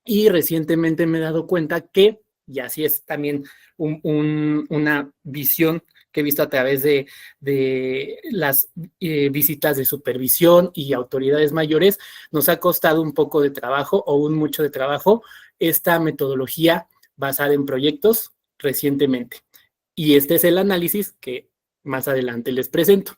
y recientemente me he dado cuenta que, y así es también una visión que he visto a través de las visitas de supervisión y autoridades mayores, nos ha costado un poco de trabajo o un mucho de trabajo esta metodología basada en proyectos recientemente. Y este es el análisis que más adelante les presento.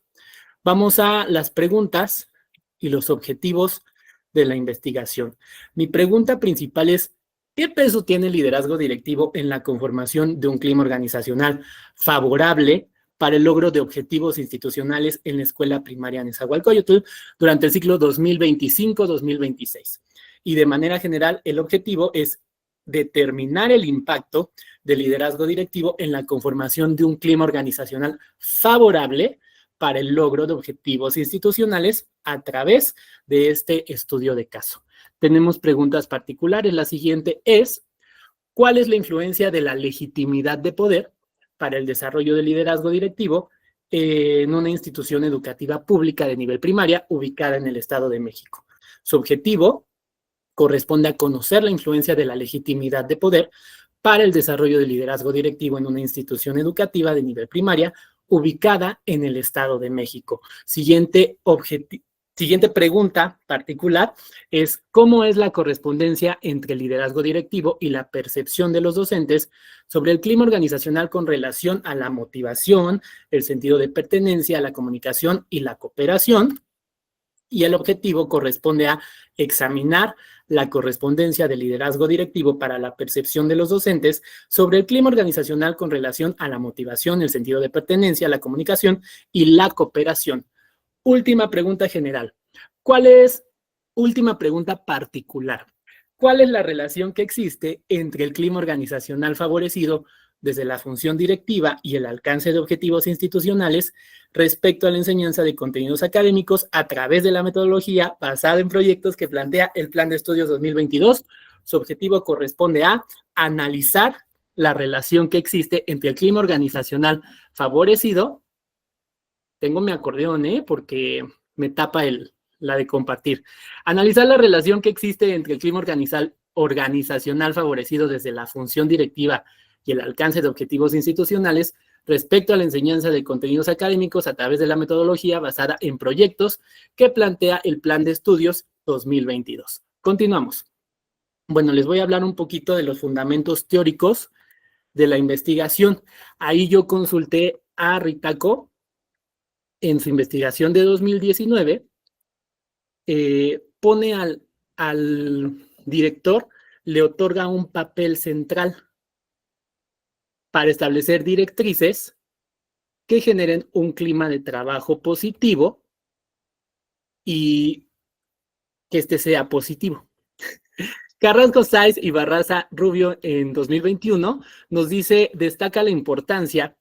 Vamos a las preguntas y los objetivos de la investigación. Mi pregunta principal es, ¿qué peso tiene el liderazgo directivo en la conformación de un clima organizacional favorable para el logro de objetivos institucionales en la escuela primaria Nezahualcóyotl durante el ciclo 2025-2026? Y de manera general, el objetivo es determinar el impacto del liderazgo directivo en la conformación de un clima organizacional favorable para el logro de objetivos institucionales a través de este estudio de caso. Tenemos preguntas particulares. La siguiente es, ¿cuál es la influencia de la legitimidad de poder para el desarrollo del liderazgo directivo en una institución educativa pública de nivel primaria ubicada en el Estado de México? Su objetivo corresponde a conocer la influencia de la legitimidad de poder para el desarrollo del liderazgo directivo en una institución educativa de nivel primaria ubicada en el Estado de México. Siguiente pregunta particular es, ¿cómo es la correspondencia entre el liderazgo directivo y la percepción de los docentes sobre el clima organizacional con relación a la motivación, el sentido de pertenencia, la comunicación y la cooperación? Y el objetivo corresponde a examinar la correspondencia del liderazgo directivo para la percepción de los docentes sobre el clima organizacional con relación a la motivación, el sentido de pertenencia, la comunicación y la cooperación. Última pregunta general. Última pregunta particular. ¿Cuál es la relación que existe entre el clima organizacional favorecido desde la función directiva y el alcance de objetivos institucionales respecto a la enseñanza de contenidos académicos a través de la metodología basada en proyectos que plantea el Plan de Estudios 2022? Su objetivo corresponde a analizar la relación que existe entre el clima organizacional favorecido. Tengo mi acordeón, porque me tapa la de compartir. Analizar la relación que existe entre el clima organizacional favorecido desde la función directiva y el alcance de objetivos institucionales respecto a la enseñanza de contenidos académicos a través de la metodología basada en proyectos que plantea el Plan de Estudios 2022. Continuamos. Bueno, les voy a hablar un poquito de los fundamentos teóricos de la investigación. Ahí yo consulté a Ritaco en su investigación de 2019, pone al director, le otorga un papel central para establecer directrices que generen un clima de trabajo positivo y que este sea positivo. Carrasco Sáiz y Barraza Rubio en 2021 nos dice, destaca la importancia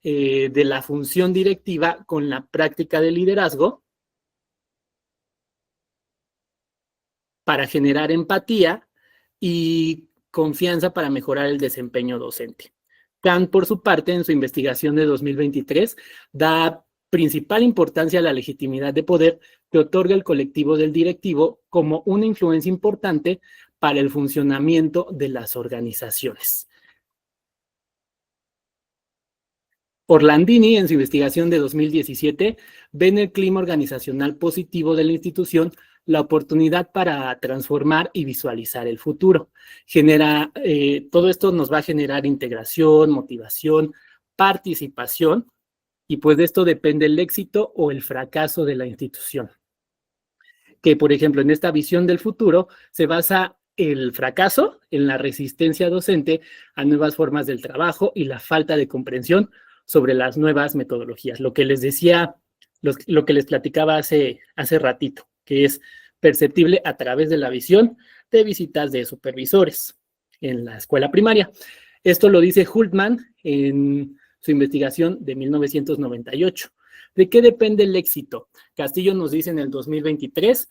de la función directiva con la práctica de liderazgo para generar empatía y confianza para mejorar el desempeño docente. Kant, por su parte, en su investigación de 2023, da principal importancia a la legitimidad de poder que otorga el colectivo del directivo como una influencia importante para el funcionamiento de las organizaciones. Orlandini, en su investigación de 2017, ve en el clima organizacional positivo de la institución la oportunidad para transformar y visualizar el futuro. Todo esto nos va a generar integración, motivación, participación y pues de esto depende el éxito o el fracaso de la institución. Que, por ejemplo, en esta visión del futuro se basa el fracaso en la resistencia docente a nuevas formas del trabajo y la falta de comprensión sobre las nuevas metodologías. Lo que les decía, lo que les platicaba hace ratito, que es perceptible a través de la visión de visitas de supervisores en la escuela primaria. Esto lo dice Hultman en su investigación de 1998. ¿De qué depende el éxito? Castillo nos dice en el 2023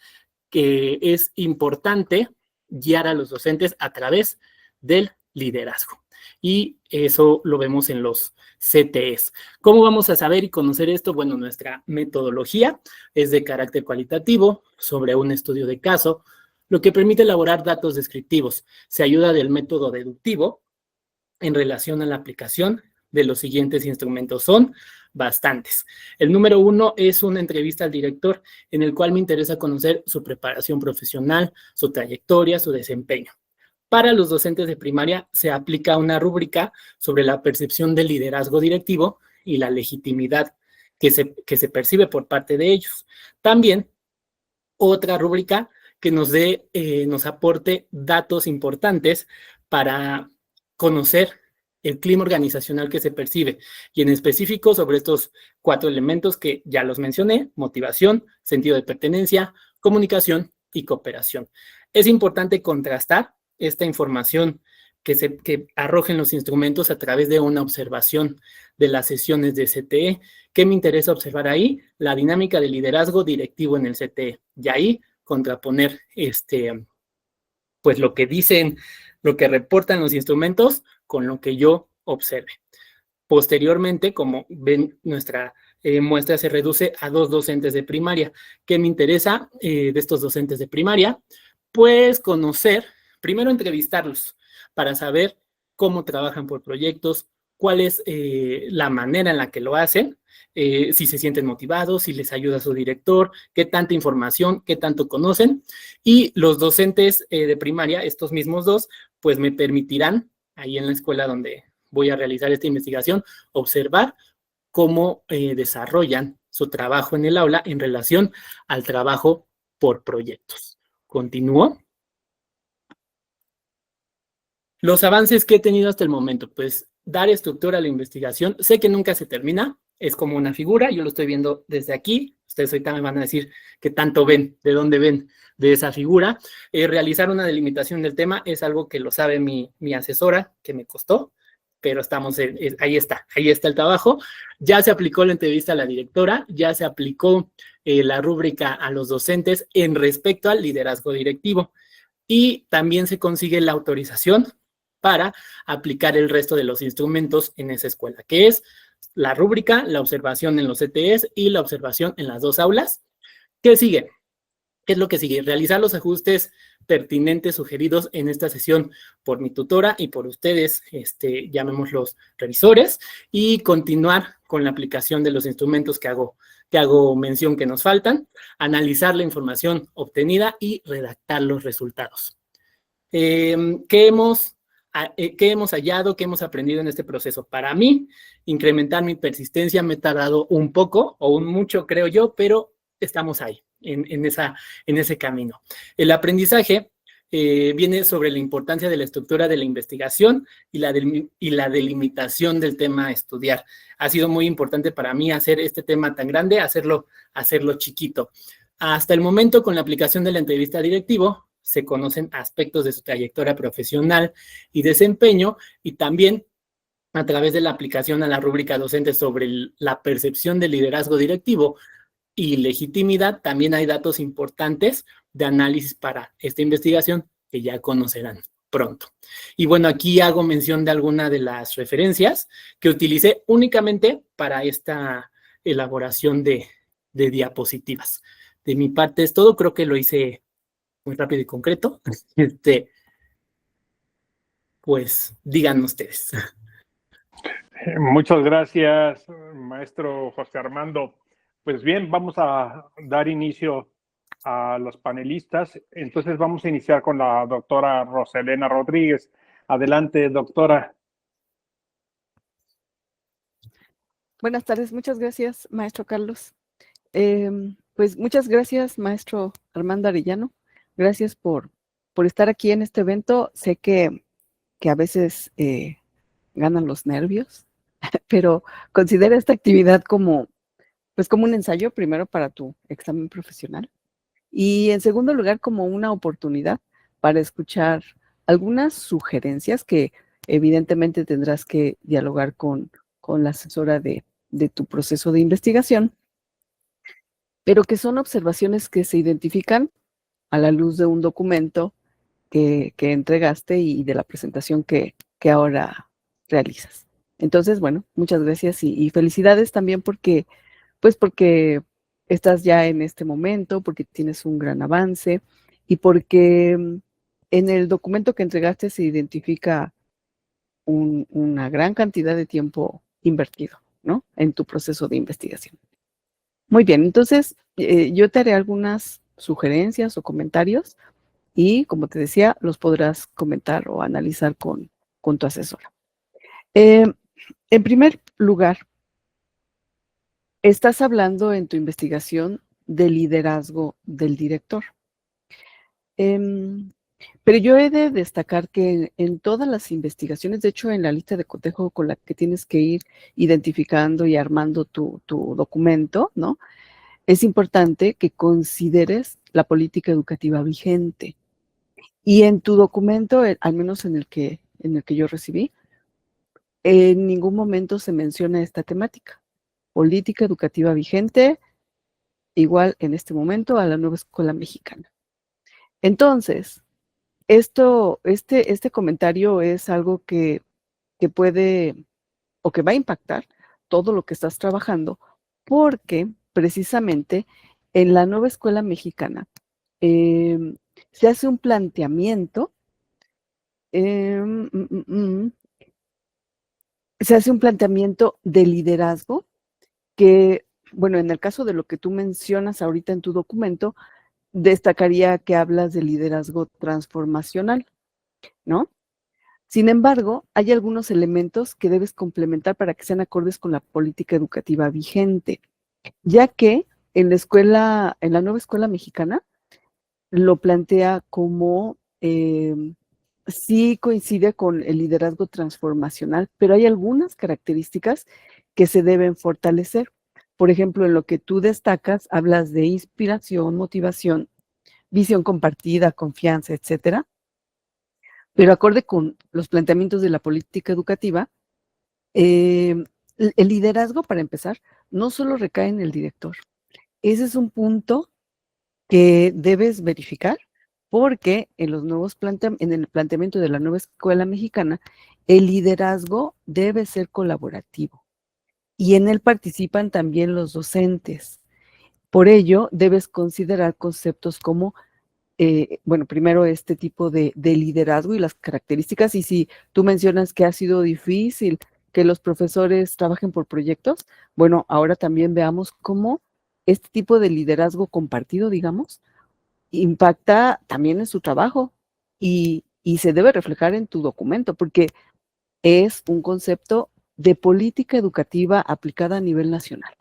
que es importante guiar a los docentes a través del liderazgo. Y eso lo vemos en los CTEs. ¿Cómo vamos a saber y conocer esto? Bueno, nuestra metodología es de carácter cualitativo, sobre un estudio de caso, lo que permite elaborar datos descriptivos. Se ayuda del método deductivo en relación a la aplicación de los siguientes instrumentos. Son bastantes. El número 1 es una entrevista al director en el cual me interesa conocer su preparación profesional, su trayectoria, su desempeño. Para los docentes de primaria se aplica una rúbrica sobre la percepción del liderazgo directivo y la legitimidad que se percibe por parte de ellos. También otra rúbrica que nos aporte datos importantes para conocer el clima organizacional que se percibe, y en específico sobre estos 4 elementos que ya los mencioné: motivación, sentido de pertenencia, comunicación y cooperación. Es importante contrastar esta información que arrojen los instrumentos a través de una observación de las sesiones de CTE. ¿Qué me interesa observar ahí? La dinámica de liderazgo directivo en el CTE, y ahí contraponer pues lo que dicen, lo que reportan los instrumentos con lo que yo observe. Posteriormente, como ven, nuestra muestra se reduce a 2 docentes de primaria. ¿Qué me interesa de estos docentes de primaria? Pues conocer, primero entrevistarlos para saber cómo trabajan por proyectos, cuál es la manera en la que lo hacen, si se sienten motivados, si les ayuda su director, qué tanta información, qué tanto conocen. Y los docentes de primaria, estos mismos 2, pues me permitirán, ahí en la escuela donde voy a realizar esta investigación, observar cómo desarrollan su trabajo en el aula en relación al trabajo por proyectos. ¿Continúo? Los avances que he tenido hasta el momento, pues dar estructura a la investigación. Sé que nunca se termina, es como una figura, yo lo estoy viendo desde aquí. Ustedes ahorita me van a decir qué tanto ven, de dónde ven de esa figura. Realizar una delimitación del tema es algo que lo sabe mi asesora, que me costó, pero estamos ahí está el trabajo. Ya se aplicó la entrevista a la directora, ya se aplicó la rúbrica a los docentes en respecto al liderazgo directivo, y también se consigue la autorización para aplicar el resto de los instrumentos en esa escuela, que es la rúbrica, la observación en los CTEs y la observación en las 2 aulas. ¿Qué sigue? ¿Qué es lo que sigue? Realizar los ajustes pertinentes sugeridos en esta sesión por mi tutora y por ustedes, llamémoslos revisores, y continuar con la aplicación de los instrumentos que hago mención que nos faltan, analizar la información obtenida y redactar los resultados. ¿Qué hemos hallado, qué hemos aprendido en este proceso? Para mí, incrementar mi persistencia me ha tardado un poco o un mucho, creo yo, pero estamos ahí, en ese camino. El aprendizaje viene sobre la importancia de la estructura de la investigación y la delimitación del tema a estudiar. Ha sido muy importante para mí hacer este tema tan grande, hacerlo chiquito. Hasta el momento, con la aplicación de la entrevista directivo, se conocen aspectos de su trayectoria profesional y desempeño, y también a través de la aplicación a la rúbrica docente sobre la percepción del liderazgo directivo y legitimidad, también hay datos importantes de análisis para esta investigación que ya conocerán pronto. Y bueno, aquí hago mención de alguna de las referencias que utilicé únicamente para esta elaboración de diapositivas. De mi parte es todo, creo que lo hice muy rápido y concreto. Pues digan ustedes. Muchas gracias, maestro José Armando. Pues bien, vamos a dar inicio a los panelistas. Entonces vamos a iniciar con la doctora Roselena Rodríguez. Adelante, doctora. Buenas tardes, muchas gracias, maestro Carlos. Pues muchas gracias, maestro Armando Arellano. Gracias por estar aquí en este evento. Sé que a veces ganan los nervios, pero considera esta actividad como, pues como un ensayo, primero para tu examen profesional y en segundo lugar como una oportunidad para escuchar algunas sugerencias que evidentemente tendrás que dialogar con la asesora de tu proceso de investigación, pero que son observaciones que se identifican a la luz de un documento que entregaste y de la presentación que ahora realizas. Entonces, bueno, muchas gracias y felicidades también porque estás ya en este momento, porque tienes un gran avance y porque en el documento que entregaste se identifica una gran cantidad de tiempo invertido, ¿no? En tu proceso de investigación. Muy bien, entonces yo te haré algunas sugerencias o comentarios y, como te decía, los podrás comentar o analizar con tu asesora. En primer lugar, estás hablando en tu investigación del liderazgo del director. Pero yo he de destacar que en todas las investigaciones, de hecho en la lista de cotejo con la que tienes que ir identificando y armando tu documento, ¿no? Es importante que consideres la política educativa vigente. Y en tu documento, al menos en el que yo recibí, en ningún momento se menciona esta temática. Política educativa vigente, igual en este momento a la nueva escuela mexicana. Entonces, este comentario es algo que puede o que va a impactar todo lo que estás trabajando, porque precisamente en la nueva escuela mexicana se hace un planteamiento, se hace un planteamiento de liderazgo que, bueno, en el caso de lo que tú mencionas ahorita en tu documento, destacaría que hablas de liderazgo transformacional, ¿no? Sin embargo, hay algunos elementos que debes complementar para que sean acordes con la política educativa vigente, ya que en la nueva escuela mexicana, lo plantea como sí coincide con el liderazgo transformacional, pero hay algunas características que se deben fortalecer. Por ejemplo, en lo que tú destacas, hablas de inspiración, motivación, visión compartida, confianza, etcétera. Pero acorde con los planteamientos de la política educativa, el liderazgo, para empezar, no solo recae en el director. Ese es un punto que debes verificar porque en el planteamiento de la nueva escuela mexicana, el liderazgo debe ser colaborativo y en él participan también los docentes. Por ello, debes considerar conceptos como, bueno, primero este tipo de liderazgo y las características, y si tú mencionas que ha sido difícil que los profesores trabajen por proyectos, bueno, ahora también veamos cómo este tipo de liderazgo compartido, digamos, impacta también en su trabajo y se debe reflejar en tu documento, porque es un concepto de política educativa aplicada a nivel nacional.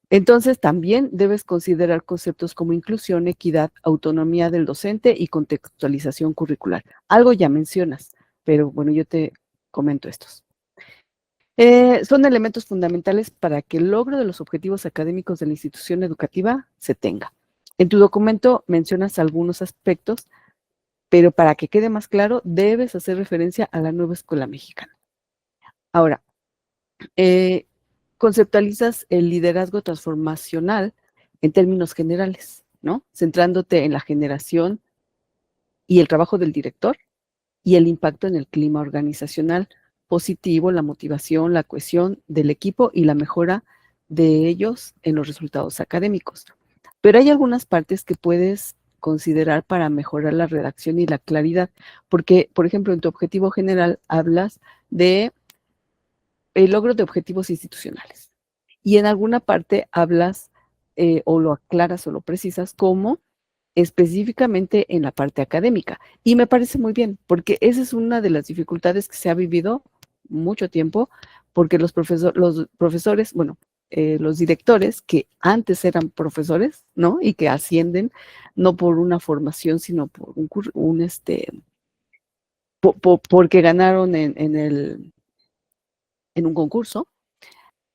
Entonces, también debes considerar conceptos como inclusión, equidad, autonomía del docente y contextualización curricular. Algo ya mencionas, pero bueno, yo te comento estos. Son elementos fundamentales para que el logro de los objetivos académicos de la institución educativa se tenga. En tu documento mencionas algunos aspectos, pero para que quede más claro, debes hacer referencia a la nueva escuela mexicana. Ahora, conceptualizas el liderazgo transformacional en términos generales, ¿no? Centrándote en la generación y el trabajo del director y el impacto en el clima organizacional positivo, la motivación, la cohesión del equipo y la mejora de ellos en los resultados académicos. Pero hay algunas partes que puedes considerar para mejorar la redacción y la claridad, porque, por ejemplo, en tu objetivo general hablas de el logro de objetivos institucionales. Y en alguna parte hablas o lo aclaras o lo precisas como específicamente en la parte académica. Y me parece muy bien, porque esa es una de las dificultades que se ha vivido mucho tiempo, porque los profesores, bueno, los directores que antes eran profesores, ¿no? Y que ascienden no por una formación, sino por porque ganaron en un concurso,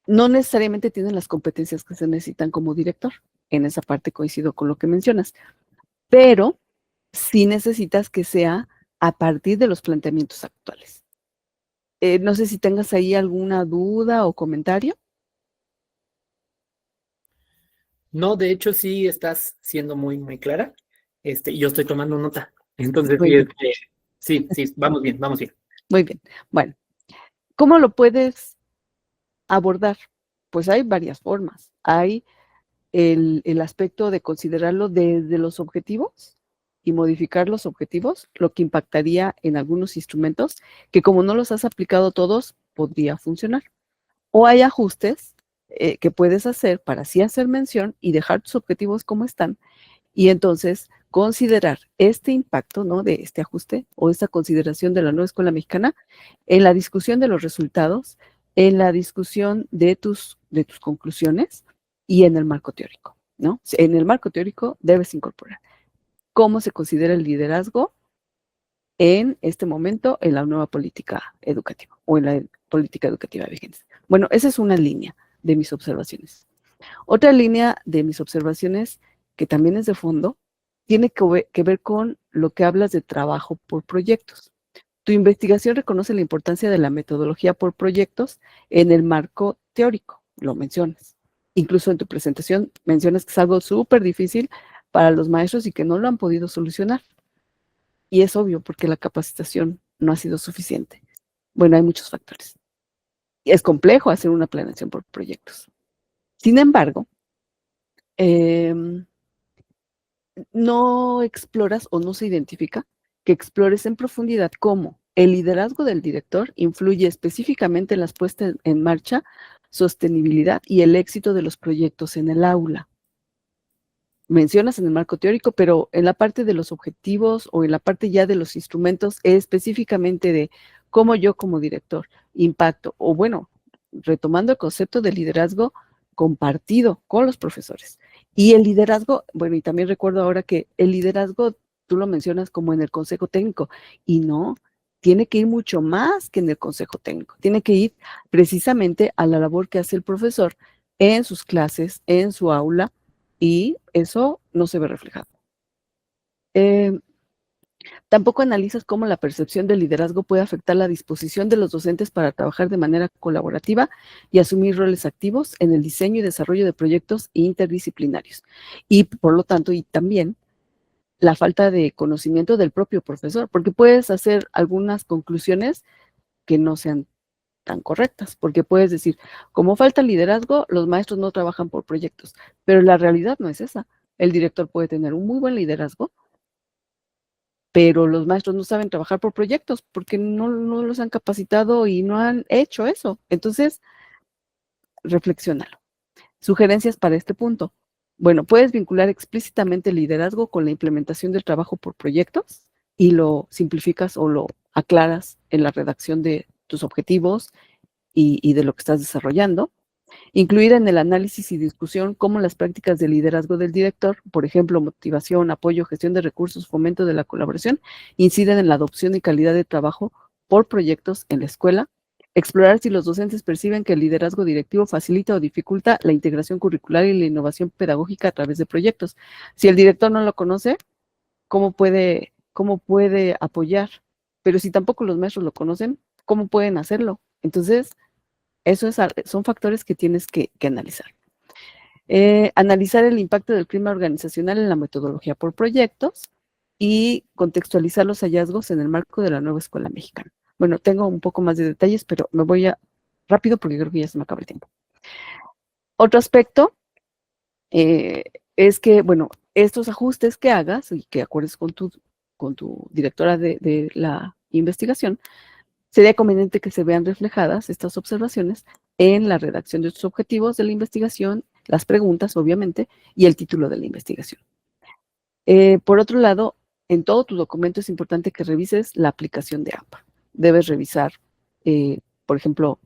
no necesariamente tienen las competencias que se necesitan como director. En esa parte coincido con lo que mencionas, pero sí necesitas que sea a partir de los planteamientos actuales. No sé si tengas ahí alguna duda o comentario. No, de hecho sí estás siendo muy, muy clara. Y yo estoy tomando nota. Entonces Muy sí, bien. sí, vamos bien, vamos bien. Muy bien. Bueno, ¿cómo lo puedes abordar? Pues hay varias formas. Hay el aspecto de considerarlo desde los objetivos y modificar los objetivos, lo que impactaría en algunos instrumentos que como no los has aplicado todos, podría funcionar. O hay ajustes que puedes hacer para así hacer mención y dejar tus objetivos como están y entonces considerar este impacto, ¿no? De este ajuste o esta consideración de la nueva escuela mexicana en la discusión de los resultados, en la discusión de tus conclusiones y en el marco teórico, ¿no? En el marco teórico debes incorporar cómo se considera el liderazgo en este momento en la nueva política educativa o en la política educativa vigente. Bueno, esa es una línea de mis observaciones. Otra línea de mis observaciones, que también es de fondo, tiene que ver con lo que hablas de trabajo por proyectos. Tu investigación reconoce la importancia de la metodología por proyectos en el marco teórico, lo mencionas. Incluso en tu presentación mencionas que es algo súper difícil para los maestros y que no lo han podido solucionar. Y es obvio porque la capacitación no ha sido suficiente. Bueno, hay muchos factores. Es complejo hacer una planeación por proyectos. Sin embargo, no exploras o no se identifica que explores en profundidad cómo el liderazgo del director influye específicamente en las puestas en marcha, sostenibilidad y el éxito de los proyectos en el aula. Mencionas en el marco teórico, pero en la parte de los objetivos o en la parte ya de los instrumentos, específicamente de cómo yo como director impacto, o bueno, retomando el concepto de liderazgo compartido con los profesores. Y el liderazgo, bueno, y también recuerdo ahora que el liderazgo, tú lo mencionas como en el consejo técnico, y no, tiene que ir mucho más que en el consejo técnico, tiene que ir precisamente a la labor que hace el profesor en sus clases, en su aula, y eso no se ve reflejado. Tampoco analizas cómo la percepción del liderazgo puede afectar la disposición de los docentes para trabajar de manera colaborativa y asumir roles activos en el diseño y desarrollo de proyectos interdisciplinarios. Y por lo tanto, y también la falta de conocimiento del propio profesor, porque puedes hacer algunas conclusiones que no sean tan correctas, porque puedes decir, como falta liderazgo, los maestros no trabajan por proyectos, pero la realidad no es esa. El director puede tener un muy buen liderazgo, pero los maestros no saben trabajar por proyectos porque no los han capacitado y no han hecho eso. Entonces, reflexiónalo. Sugerencias para este punto. Bueno, puedes vincular explícitamente el liderazgo con la implementación del trabajo por proyectos y lo simplificas o lo aclaras en la redacción de tus objetivos y de lo que estás desarrollando. Incluir en el análisis y discusión cómo las prácticas de liderazgo del director, por ejemplo, motivación, apoyo, gestión de recursos, fomento de la colaboración, inciden en la adopción y calidad de trabajo por proyectos en la escuela. Explorar si los docentes perciben que el liderazgo directivo facilita o dificulta la integración curricular y la innovación pedagógica a través de proyectos. Si el director no lo conoce, ¿cómo puede apoyar? Pero si tampoco los maestros lo conocen, ¿cómo pueden hacerlo? Entonces, son factores que tienes que analizar. Analizar el impacto del clima organizacional en la metodología por proyectos y contextualizar los hallazgos en el marco de la nueva escuela mexicana. Bueno, tengo un poco más de detalles, pero me voy rápido porque creo que ya se me acaba el tiempo. Otro aspecto es que, bueno, estos ajustes que hagas y que acuerdes con tu directora de la investigación, sería conveniente que se vean reflejadas estas observaciones en la redacción de tus objetivos de la investigación, las preguntas, obviamente, y el título de la investigación. Por otro lado, en todo tu documento es importante que revises la aplicación de AMPA. Debes revisar, por ejemplo,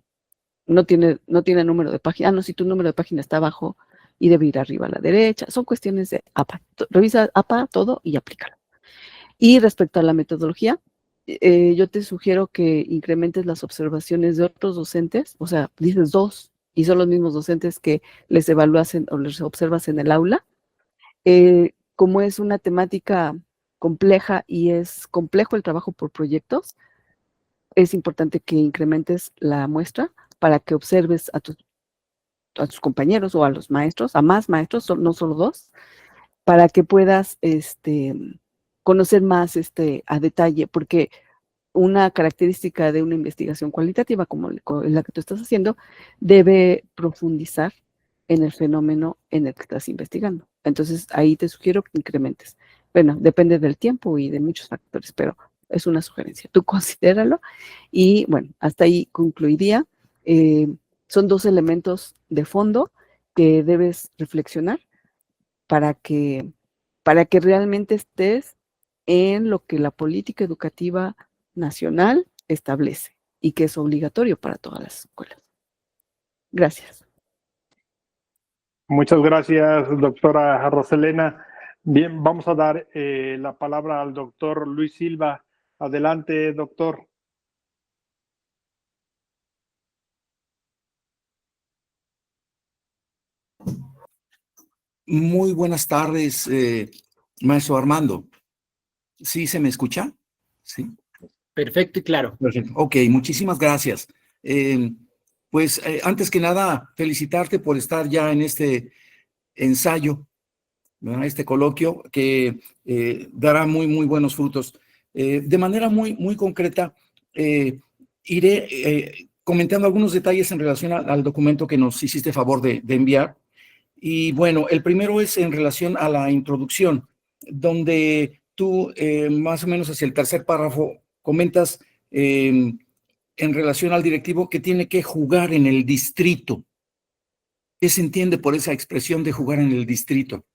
no tiene número de página. Ah, no, si tu número de página está abajo y debe ir arriba a la derecha. Son cuestiones de APA. Revisa APA todo y aplícalo. Y respecto a la metodología, yo te sugiero que incrementes las observaciones de otros docentes, o sea, dices 2, y son los mismos docentes que les evalúas o les observas en el aula. Como es una temática compleja y es complejo el trabajo por proyectos, es importante que incrementes la muestra para que observes a tus compañeros o a los maestros, a más maestros, no solo 2, para que puedas conocer más a detalle, porque una característica de una investigación cualitativa como la que tú estás haciendo debe profundizar en el fenómeno en el que estás investigando. Entonces, ahí te sugiero que incrementes. Bueno, depende del tiempo y de muchos factores, pero es una sugerencia. Tú considéralo y, bueno, hasta ahí concluiría. Son 2 elementos de fondo que debes reflexionar para que realmente estés en lo que la política educativa nacional establece y que es obligatorio para todas las escuelas. Gracias. Muchas gracias, doctora Roselena. Bien, vamos a dar la palabra al doctor Luis Silva. Adelante, doctor. Muy buenas tardes, maestro Armando. ¿Sí se me escucha? Sí. Perfecto y claro. Perfecto. Ok, muchísimas gracias. Antes que nada, felicitarte por estar ya en este ensayo, ¿verdad? Este coloquio que dará muy, muy buenos frutos. De manera muy, muy concreta, iré comentando algunos detalles en relación al documento que nos hiciste favor de enviar. Y bueno, el primero es en relación a la introducción, donde tú más o menos hacia el tercer párrafo comentas en relación al directivo que tiene que jugar en el distrito. ¿Qué se entiende por esa expresión de jugar en el distrito?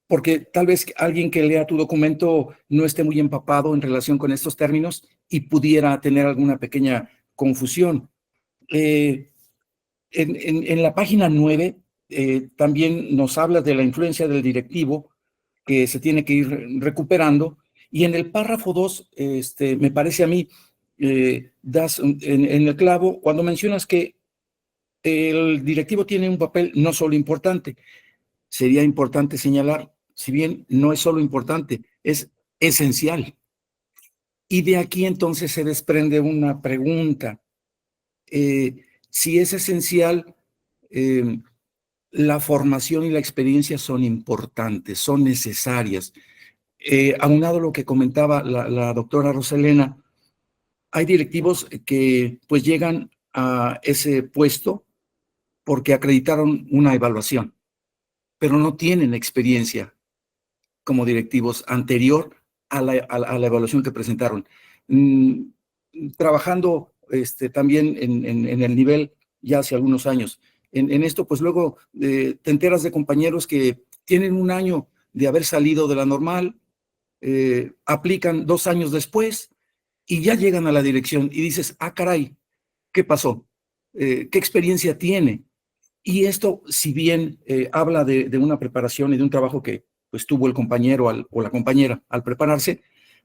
Porque tal vez alguien que lea tu documento no esté muy empapado en relación con estos términos y pudiera tener alguna pequeña confusión. En la página 9 también nos habla de la influencia del directivo que se tiene que ir recuperando, y en el párrafo 2 me parece a mí das en el clavo cuando mencionas que el directivo tiene un papel no solo importante. Sería importante señalar, si bien no es solo importante, es esencial. Y de aquí entonces se desprende una pregunta. Si es esencial, la formación y la experiencia son importantes, son necesarias. Aunado a lo que comentaba la doctora Roselena, hay directivos que pues llegan a ese puesto porque acreditaron una evaluación, pero no tienen experiencia como directivos anterior a la evaluación que presentaron. Trabajando también en el nivel ya hace algunos años. En esto, pues luego te enteras de compañeros que tienen un año de haber salido de la normal, aplican 2 años después y ya llegan a la dirección y dices, ah, caray, ¿qué pasó? ¿Qué experiencia tiene? Y esto, si bien habla de una preparación y de un trabajo que pues tuvo el compañero o la compañera al prepararse,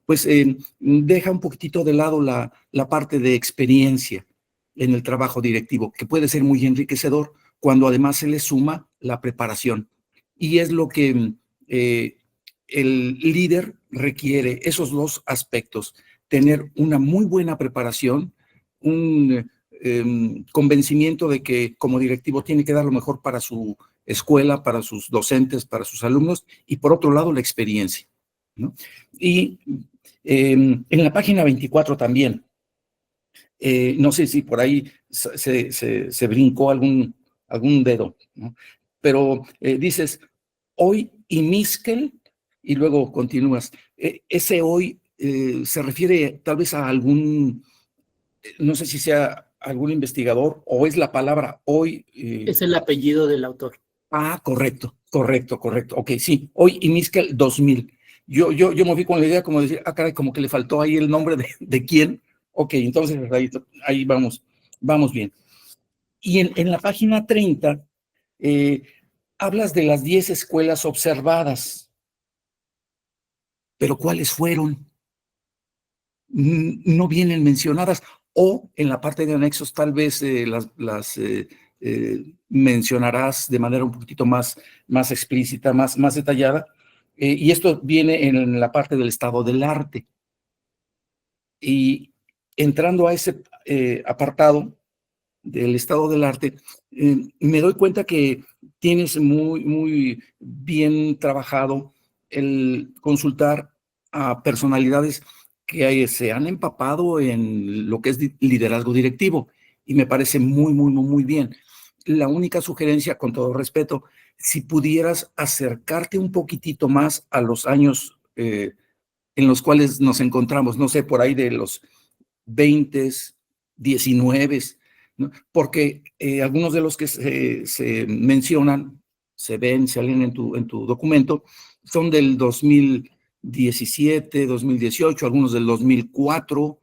pues deja un poquitito de lado la parte de experiencia en el trabajo directivo, que puede ser muy enriquecedor cuando además se le suma la preparación. Y es lo que el líder requiere, esos 2 aspectos, tener una muy buena preparación, un convencimiento de que como directivo tiene que dar lo mejor para su escuela, para sus docentes, para sus alumnos, y por otro lado la experiencia, ¿no? Y en la página 24 también, no sé si por ahí se brincó algún dedo, ¿no? Pero dices, hoy y Miskel, y luego continúas. Ese hoy se refiere tal vez a algún, no sé si sea algún investigador o es la palabra hoy. Es el apellido del autor. Ah, correcto. Ok, sí, hoy y Miskel 2000. Yo me fui con la idea como de decir, ah, caray, como que le faltó ahí el nombre de quién. Ok, entonces ahí vamos vamos bien. Y en la página 30 hablas de las 10 escuelas observadas. Pero ¿cuáles fueron? No vienen mencionadas, o en la parte de anexos tal vez las mencionarás de manera un poquitito más explícita, más detallada, y esto viene en la parte del estado del arte. Y entrando a ese apartado del estado del arte, me doy cuenta que tienes muy bien trabajado el consultar a personalidades que se han empapado en lo que es liderazgo directivo, y me parece muy bien. La única sugerencia, con todo respeto, si pudieras acercarte un poquitito más a los años en los cuales nos encontramos, no sé, por ahí de los 20, 19, ¿no? Porque algunos de los que se mencionan, se leen en tu documento, son del 2017, 2018, algunos del 2004.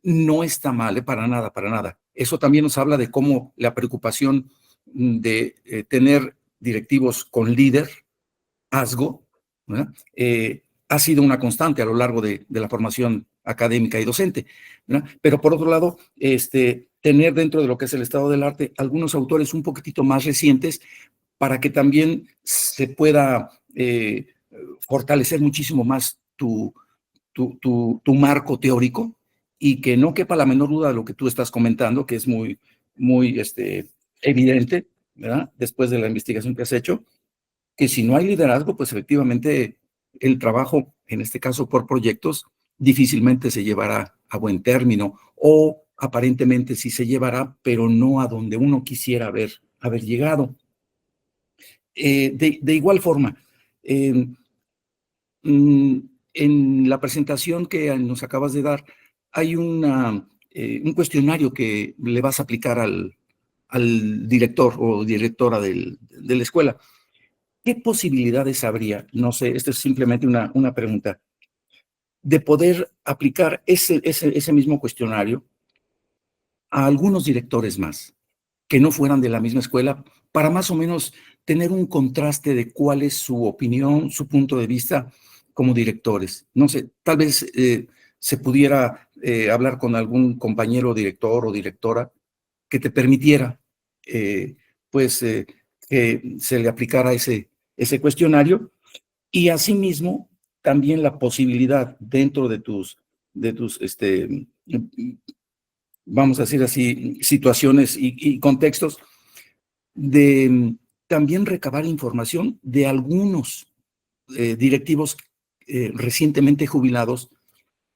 No está mal, para nada. Eso también nos habla de cómo la preocupación de tener directivos con liderazgo, ¿verdad? Ha sido una constante a lo largo de la formación académica y docente, ¿verdad? Pero por otro lado, tener dentro de lo que es el estado del arte algunos autores un poquitito más recientes para que también se pueda fortalecer muchísimo más tu marco teórico, y que no quepa la menor duda de lo que tú estás comentando, que es muy evidente, ¿verdad? Después de la investigación que has hecho, que si no hay liderazgo, pues efectivamente el trabajo, en este caso por proyectos, difícilmente se llevará a buen término, o aparentemente sí se llevará, pero no a donde uno quisiera haber llegado. De igual forma, en la presentación que nos acabas de dar, hay un cuestionario que le vas a aplicar al director o directora de la escuela. ¿Qué posibilidades habría? No sé, esto es simplemente una pregunta, de poder aplicar ese mismo cuestionario a algunos directores más, que no fueran de la misma escuela, para más o menos tener un contraste de cuál es su opinión, su punto de vista como directores? No sé, tal vez se pudiera hablar con algún compañero director o directora que te permitiera, que se le aplicara ese cuestionario, y asimismo también la posibilidad dentro de tus vamos a decir así, situaciones y contextos, de también recabar información de algunos directivos recientemente jubilados,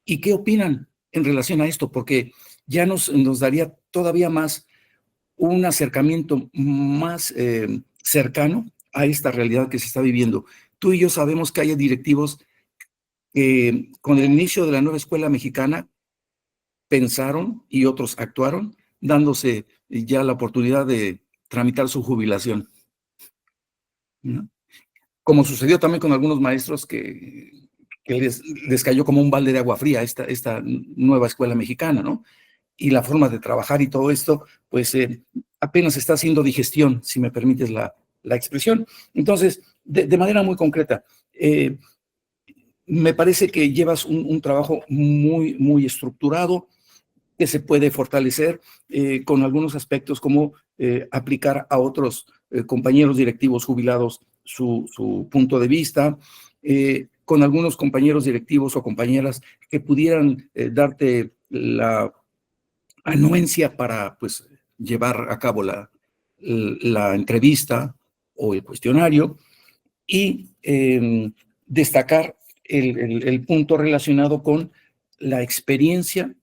y qué opinan en relación a esto, porque ya nos daría todavía más un acercamiento más cercano a esta realidad que se está viviendo. Tú y yo sabemos que hay directivos que con el inicio de la nueva escuela mexicana pensaron y otros actuaron, dándose ya la oportunidad de tramitar su jubilación, ¿no? Como sucedió también con algunos maestros que les cayó como un balde de agua fría esta nueva escuela mexicana, ¿no? Y la forma de trabajar y todo esto, pues apenas está haciendo digestión, si me permites la expresión. Entonces, de manera muy concreta, me parece que llevas un trabajo muy estructurado, que se puede fortalecer con algunos aspectos, como aplicar a otros compañeros directivos jubilados su punto de vista, con algunos compañeros directivos o compañeras que pudieran darte la anuencia para, pues, llevar a cabo la entrevista o el cuestionario, y destacar el punto relacionado con la experiencia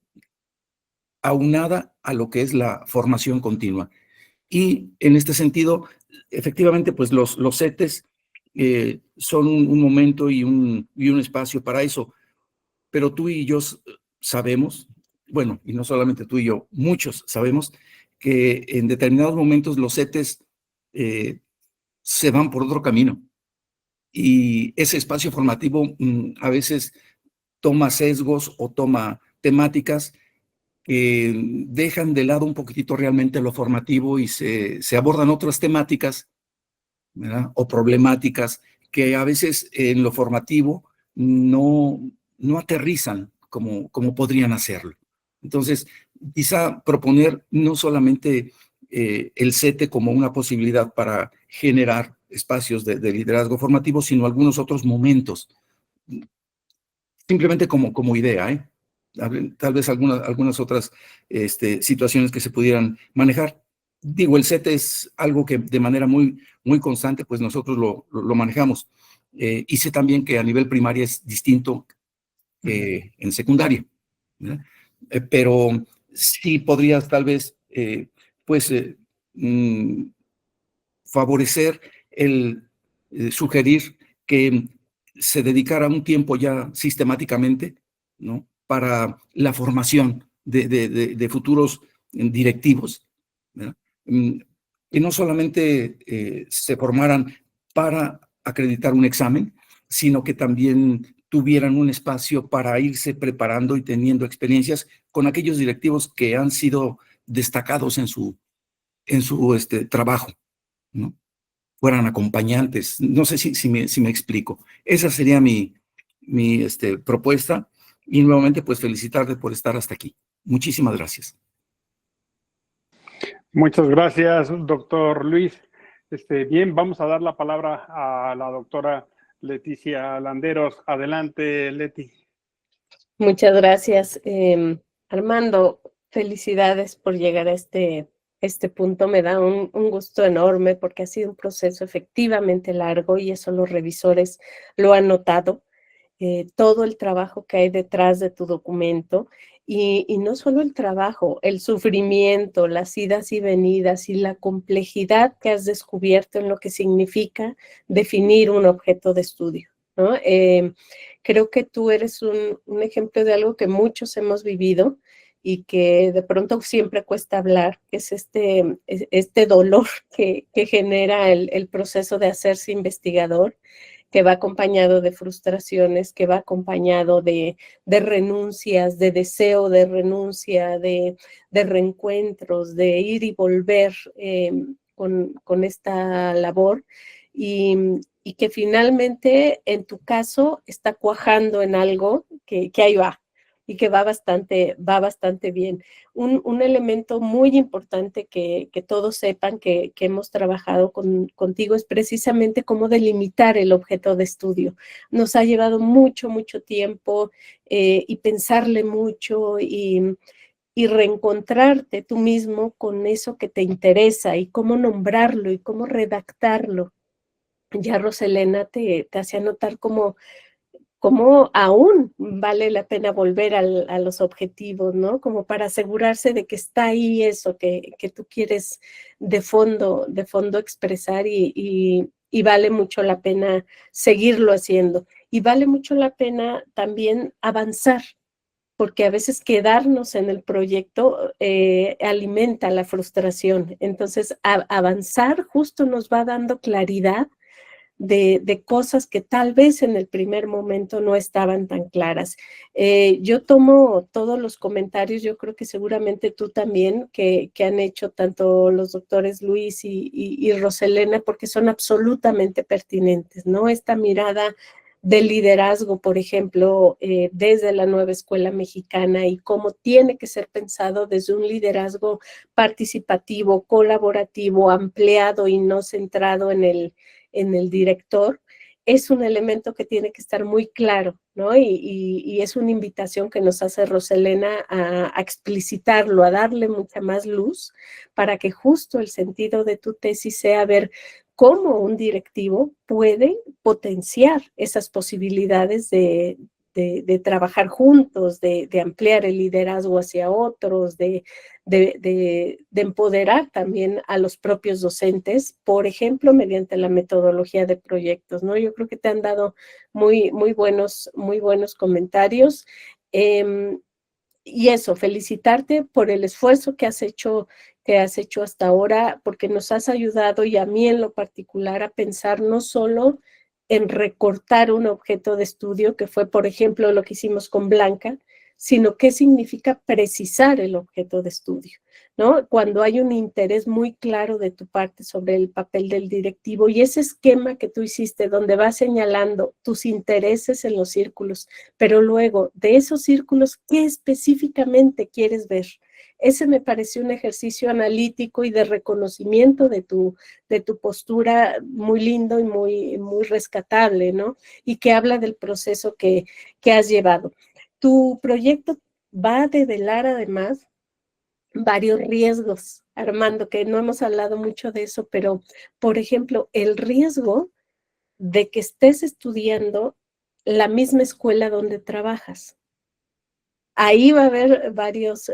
aunada a lo que es la formación continua. Y en este sentido, efectivamente, pues los CETES son un momento y un espacio para eso, pero tú y yo sabemos, bueno, y no solamente tú y yo, muchos sabemos que en determinados momentos los CETES se van por otro camino, y ese espacio formativo a veces toma sesgos o toma temáticas que dejan de lado un poquitito realmente lo formativo y se abordan otras temáticas, ¿verdad? O problemáticas que a veces en lo formativo no aterrizan como podrían hacerlo. Entonces, quizá proponer no solamente el CETE como una posibilidad para generar espacios de liderazgo formativo, sino algunos otros momentos, simplemente como idea, ¿eh? Tal vez algunas otras situaciones que se pudieran manejar. Digo, el CETE es algo que de manera muy constante, pues nosotros lo manejamos. Y sé también que a nivel primaria es distinto que en secundaria, ¿verdad? Pero sí podrías tal vez, favorecer sugerir que se dedicara un tiempo ya sistemáticamente, ¿no?, para la formación de futuros directivos, ¿verdad? Que no solamente se formaran para acreditar un examen, sino que también tuvieran un espacio para irse preparando y teniendo experiencias con aquellos directivos que han sido destacados en su trabajo, ¿no? Fueran acompañantes. No sé si me explico. Esa sería mi propuesta. Y nuevamente, pues felicitarte por estar hasta aquí. Muchísimas gracias. Muchas gracias, doctor Luis. Bien, vamos a dar la palabra a la doctora Leticia Landeros. Adelante, Leti. Muchas gracias. Armando, felicidades por llegar a este punto. Me da un gusto enorme porque ha sido un proceso efectivamente largo y eso los revisores lo han notado. Todo el trabajo que hay detrás de tu documento y no solo el trabajo, el sufrimiento, las idas y venidas y la complejidad que has descubierto en lo que significa definir un objeto de estudio, ¿no? Creo que tú eres un ejemplo de algo que muchos hemos vivido y que de pronto siempre cuesta hablar, que es este dolor que genera el proceso de hacerse investigador, que va acompañado de frustraciones, que va acompañado de renuncias, de deseo de renuncia, de reencuentros, de ir y volver con esta labor y que finalmente en tu caso está cuajando en algo que ahí va y que va bastante bien. Un elemento muy importante que todos sepan que hemos trabajado contigo es precisamente cómo delimitar el objeto de estudio. Nos ha llevado mucho tiempo y pensarle mucho y reencontrarte tú mismo con eso que te interesa y cómo nombrarlo y cómo redactarlo. Ya Roselena te hacía notar cómo aún vale la pena volver a los objetivos, ¿no? Como para asegurarse de que está ahí eso que tú quieres de fondo expresar y vale mucho la pena seguirlo haciendo. Y vale mucho la pena también avanzar, porque a veces quedarnos en el proyecto alimenta la frustración. Entonces, avanzar justo nos va dando claridad de cosas que tal vez en el primer momento no estaban tan claras. Yo tomo todos los comentarios, yo creo que seguramente tú también, que han hecho tanto los doctores Luis y Roselena, porque son absolutamente pertinentes, ¿no? Esta mirada del liderazgo, por ejemplo, desde la nueva escuela mexicana y cómo tiene que ser pensado desde un liderazgo participativo, colaborativo, ampliado y no centrado en el director, es un elemento que tiene que estar muy claro, ¿no? Y es una invitación que nos hace Roselena a explicitarlo, a darle mucha más luz para que justo el sentido de tu tesis sea ver cómo un directivo puede potenciar esas posibilidades de trabajar juntos, de ampliar el liderazgo hacia otros, de empoderar también a los propios docentes, por ejemplo, mediante la metodología de proyectos, ¿no? Yo creo que te han dado muy buenos comentarios. Y eso, felicitarte por el esfuerzo que has hecho hasta ahora, porque nos has ayudado, y a mí en lo particular, a pensar no solo en recortar un objeto de estudio, que fue, por ejemplo, lo que hicimos con Blanca, sino qué significa precisar el objeto de estudio, ¿no? Cuando hay un interés muy claro de tu parte sobre el papel del directivo y ese esquema que tú hiciste donde vas señalando tus intereses en los círculos, pero luego de esos círculos, ¿qué específicamente quieres ver? Ese me pareció un ejercicio analítico y de reconocimiento de tu postura muy lindo y muy rescatable, ¿no? Y que habla del proceso que has llevado. Tu proyecto va a develar además varios riesgos, Armando, que no hemos hablado mucho de eso, pero, por ejemplo, el riesgo de que estés estudiando la misma escuela donde trabajas. Ahí va a haber varios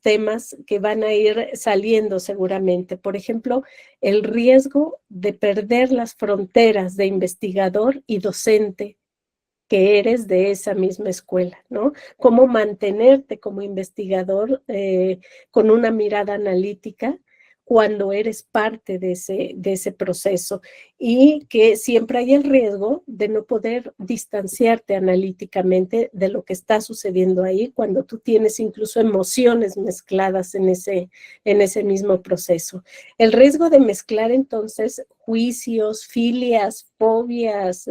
temas que van a ir saliendo seguramente. Por ejemplo, el riesgo de perder las fronteras de investigador y docente que eres de esa misma escuela, ¿no? Cómo mantenerte como investigador con una mirada analítica cuando eres parte de ese proceso y que siempre hay el riesgo de no poder distanciarte analíticamente de lo que está sucediendo ahí cuando tú tienes incluso emociones mezcladas en ese mismo proceso. El riesgo de mezclar entonces juicios, filias, fobias,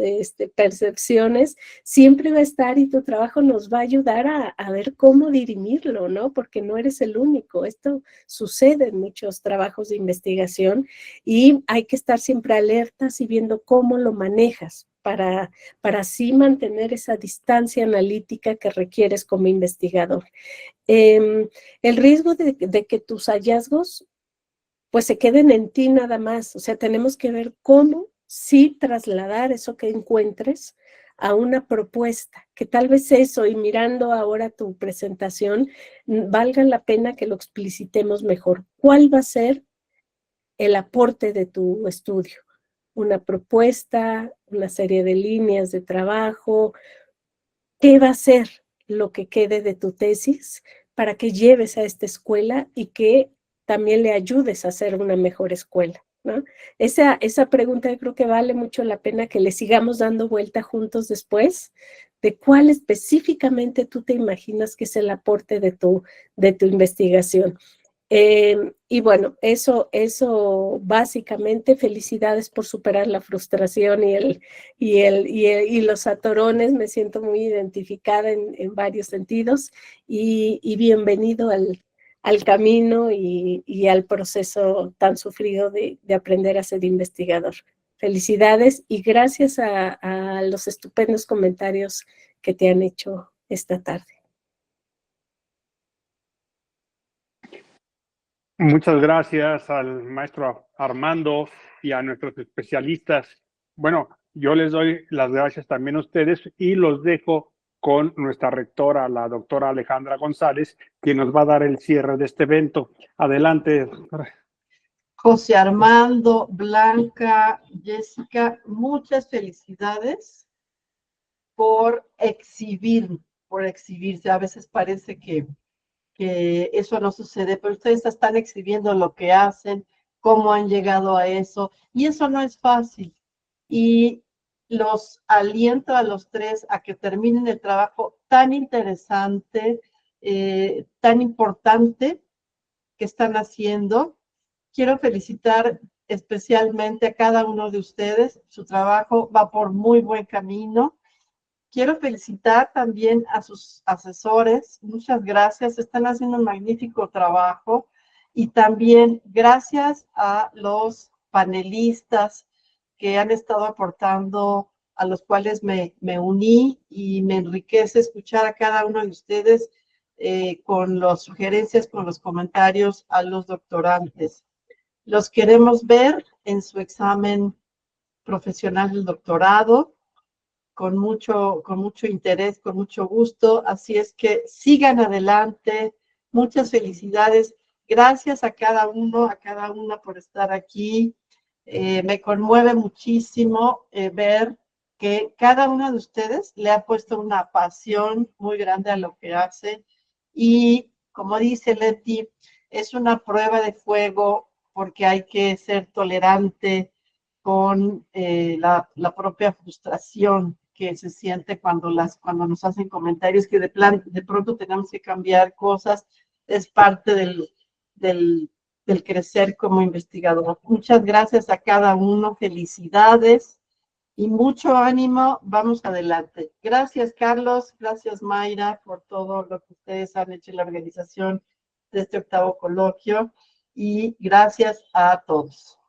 percepciones, siempre va a estar y tu trabajo nos va a ayudar a ver cómo dirimirlo, ¿no? Porque no eres el único. Esto sucede en muchos trabajos de investigación y hay que estar siempre alertas y viendo cómo lo manejas para así mantener esa distancia analítica que requieres como investigador. El riesgo de que tus hallazgos pues se queden en ti nada más. O sea, tenemos que ver cómo sí trasladar eso que encuentres a una propuesta, que tal vez eso, y mirando ahora tu presentación, valga la pena que lo explicitemos mejor. ¿Cuál va a ser el aporte de tu estudio? Una propuesta, una serie de líneas de trabajo. ¿Qué va a ser lo que quede de tu tesis para que lleves a esta escuela y que también le ayudes a hacer una mejor escuela, ¿no? Esa pregunta yo creo que vale mucho la pena que le sigamos dando vuelta juntos después, de cuál específicamente tú te imaginas que es el aporte de tu investigación. Y bueno, eso básicamente, felicidades por superar la frustración y los atorones. Me siento muy identificada en varios sentidos y bienvenido al camino y al proceso tan sufrido de aprender a ser investigador. Felicidades y gracias a los estupendos comentarios que te han hecho esta tarde. Muchas gracias al maestro Armando y a nuestros especialistas. Bueno, yo les doy las gracias también a ustedes y los dejo con nuestra rectora, la doctora Alejandra González, que nos va a dar el cierre de este evento. Adelante, doctora. José Armando, Blanca, Jessica, muchas felicidades por exhibirse. A veces parece que eso no sucede, pero ustedes están exhibiendo lo que hacen, cómo han llegado a eso, y eso no es fácil. Y los aliento a los tres a que terminen el trabajo tan interesante, tan importante que están haciendo. Quiero felicitar especialmente a cada uno de ustedes. Su trabajo va por muy buen camino. Quiero felicitar también a sus asesores. Muchas gracias. Están haciendo un magnífico trabajo. Y también gracias a los panelistas que han estado aportando, a los cuales me uní y me enriquece escuchar a cada uno de ustedes con las sugerencias, con los comentarios a los doctorantes. Los queremos ver en su examen profesional del doctorado. Con mucho interés, con mucho gusto. Así es que sigan adelante. Muchas felicidades. Gracias a cada uno, a cada una por estar aquí. Me conmueve muchísimo ver que cada uno de ustedes le ha puesto una pasión muy grande a lo que hace. Y como dice Leti, es una prueba de fuego porque hay que ser tolerante con la propia frustración que se siente cuando nos hacen comentarios que de pronto tenemos que cambiar cosas, es parte del crecer como investigador. Muchas gracias a cada uno, felicidades y mucho ánimo, vamos adelante. Gracias, Carlos, gracias, Mayra, por todo lo que ustedes han hecho en la organización de este 8º coloquio, y gracias a todos.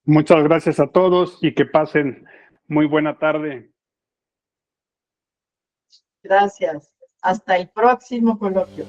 Muchas gracias a todos y que pasen muy buena tarde. Gracias. Hasta el próximo coloquio.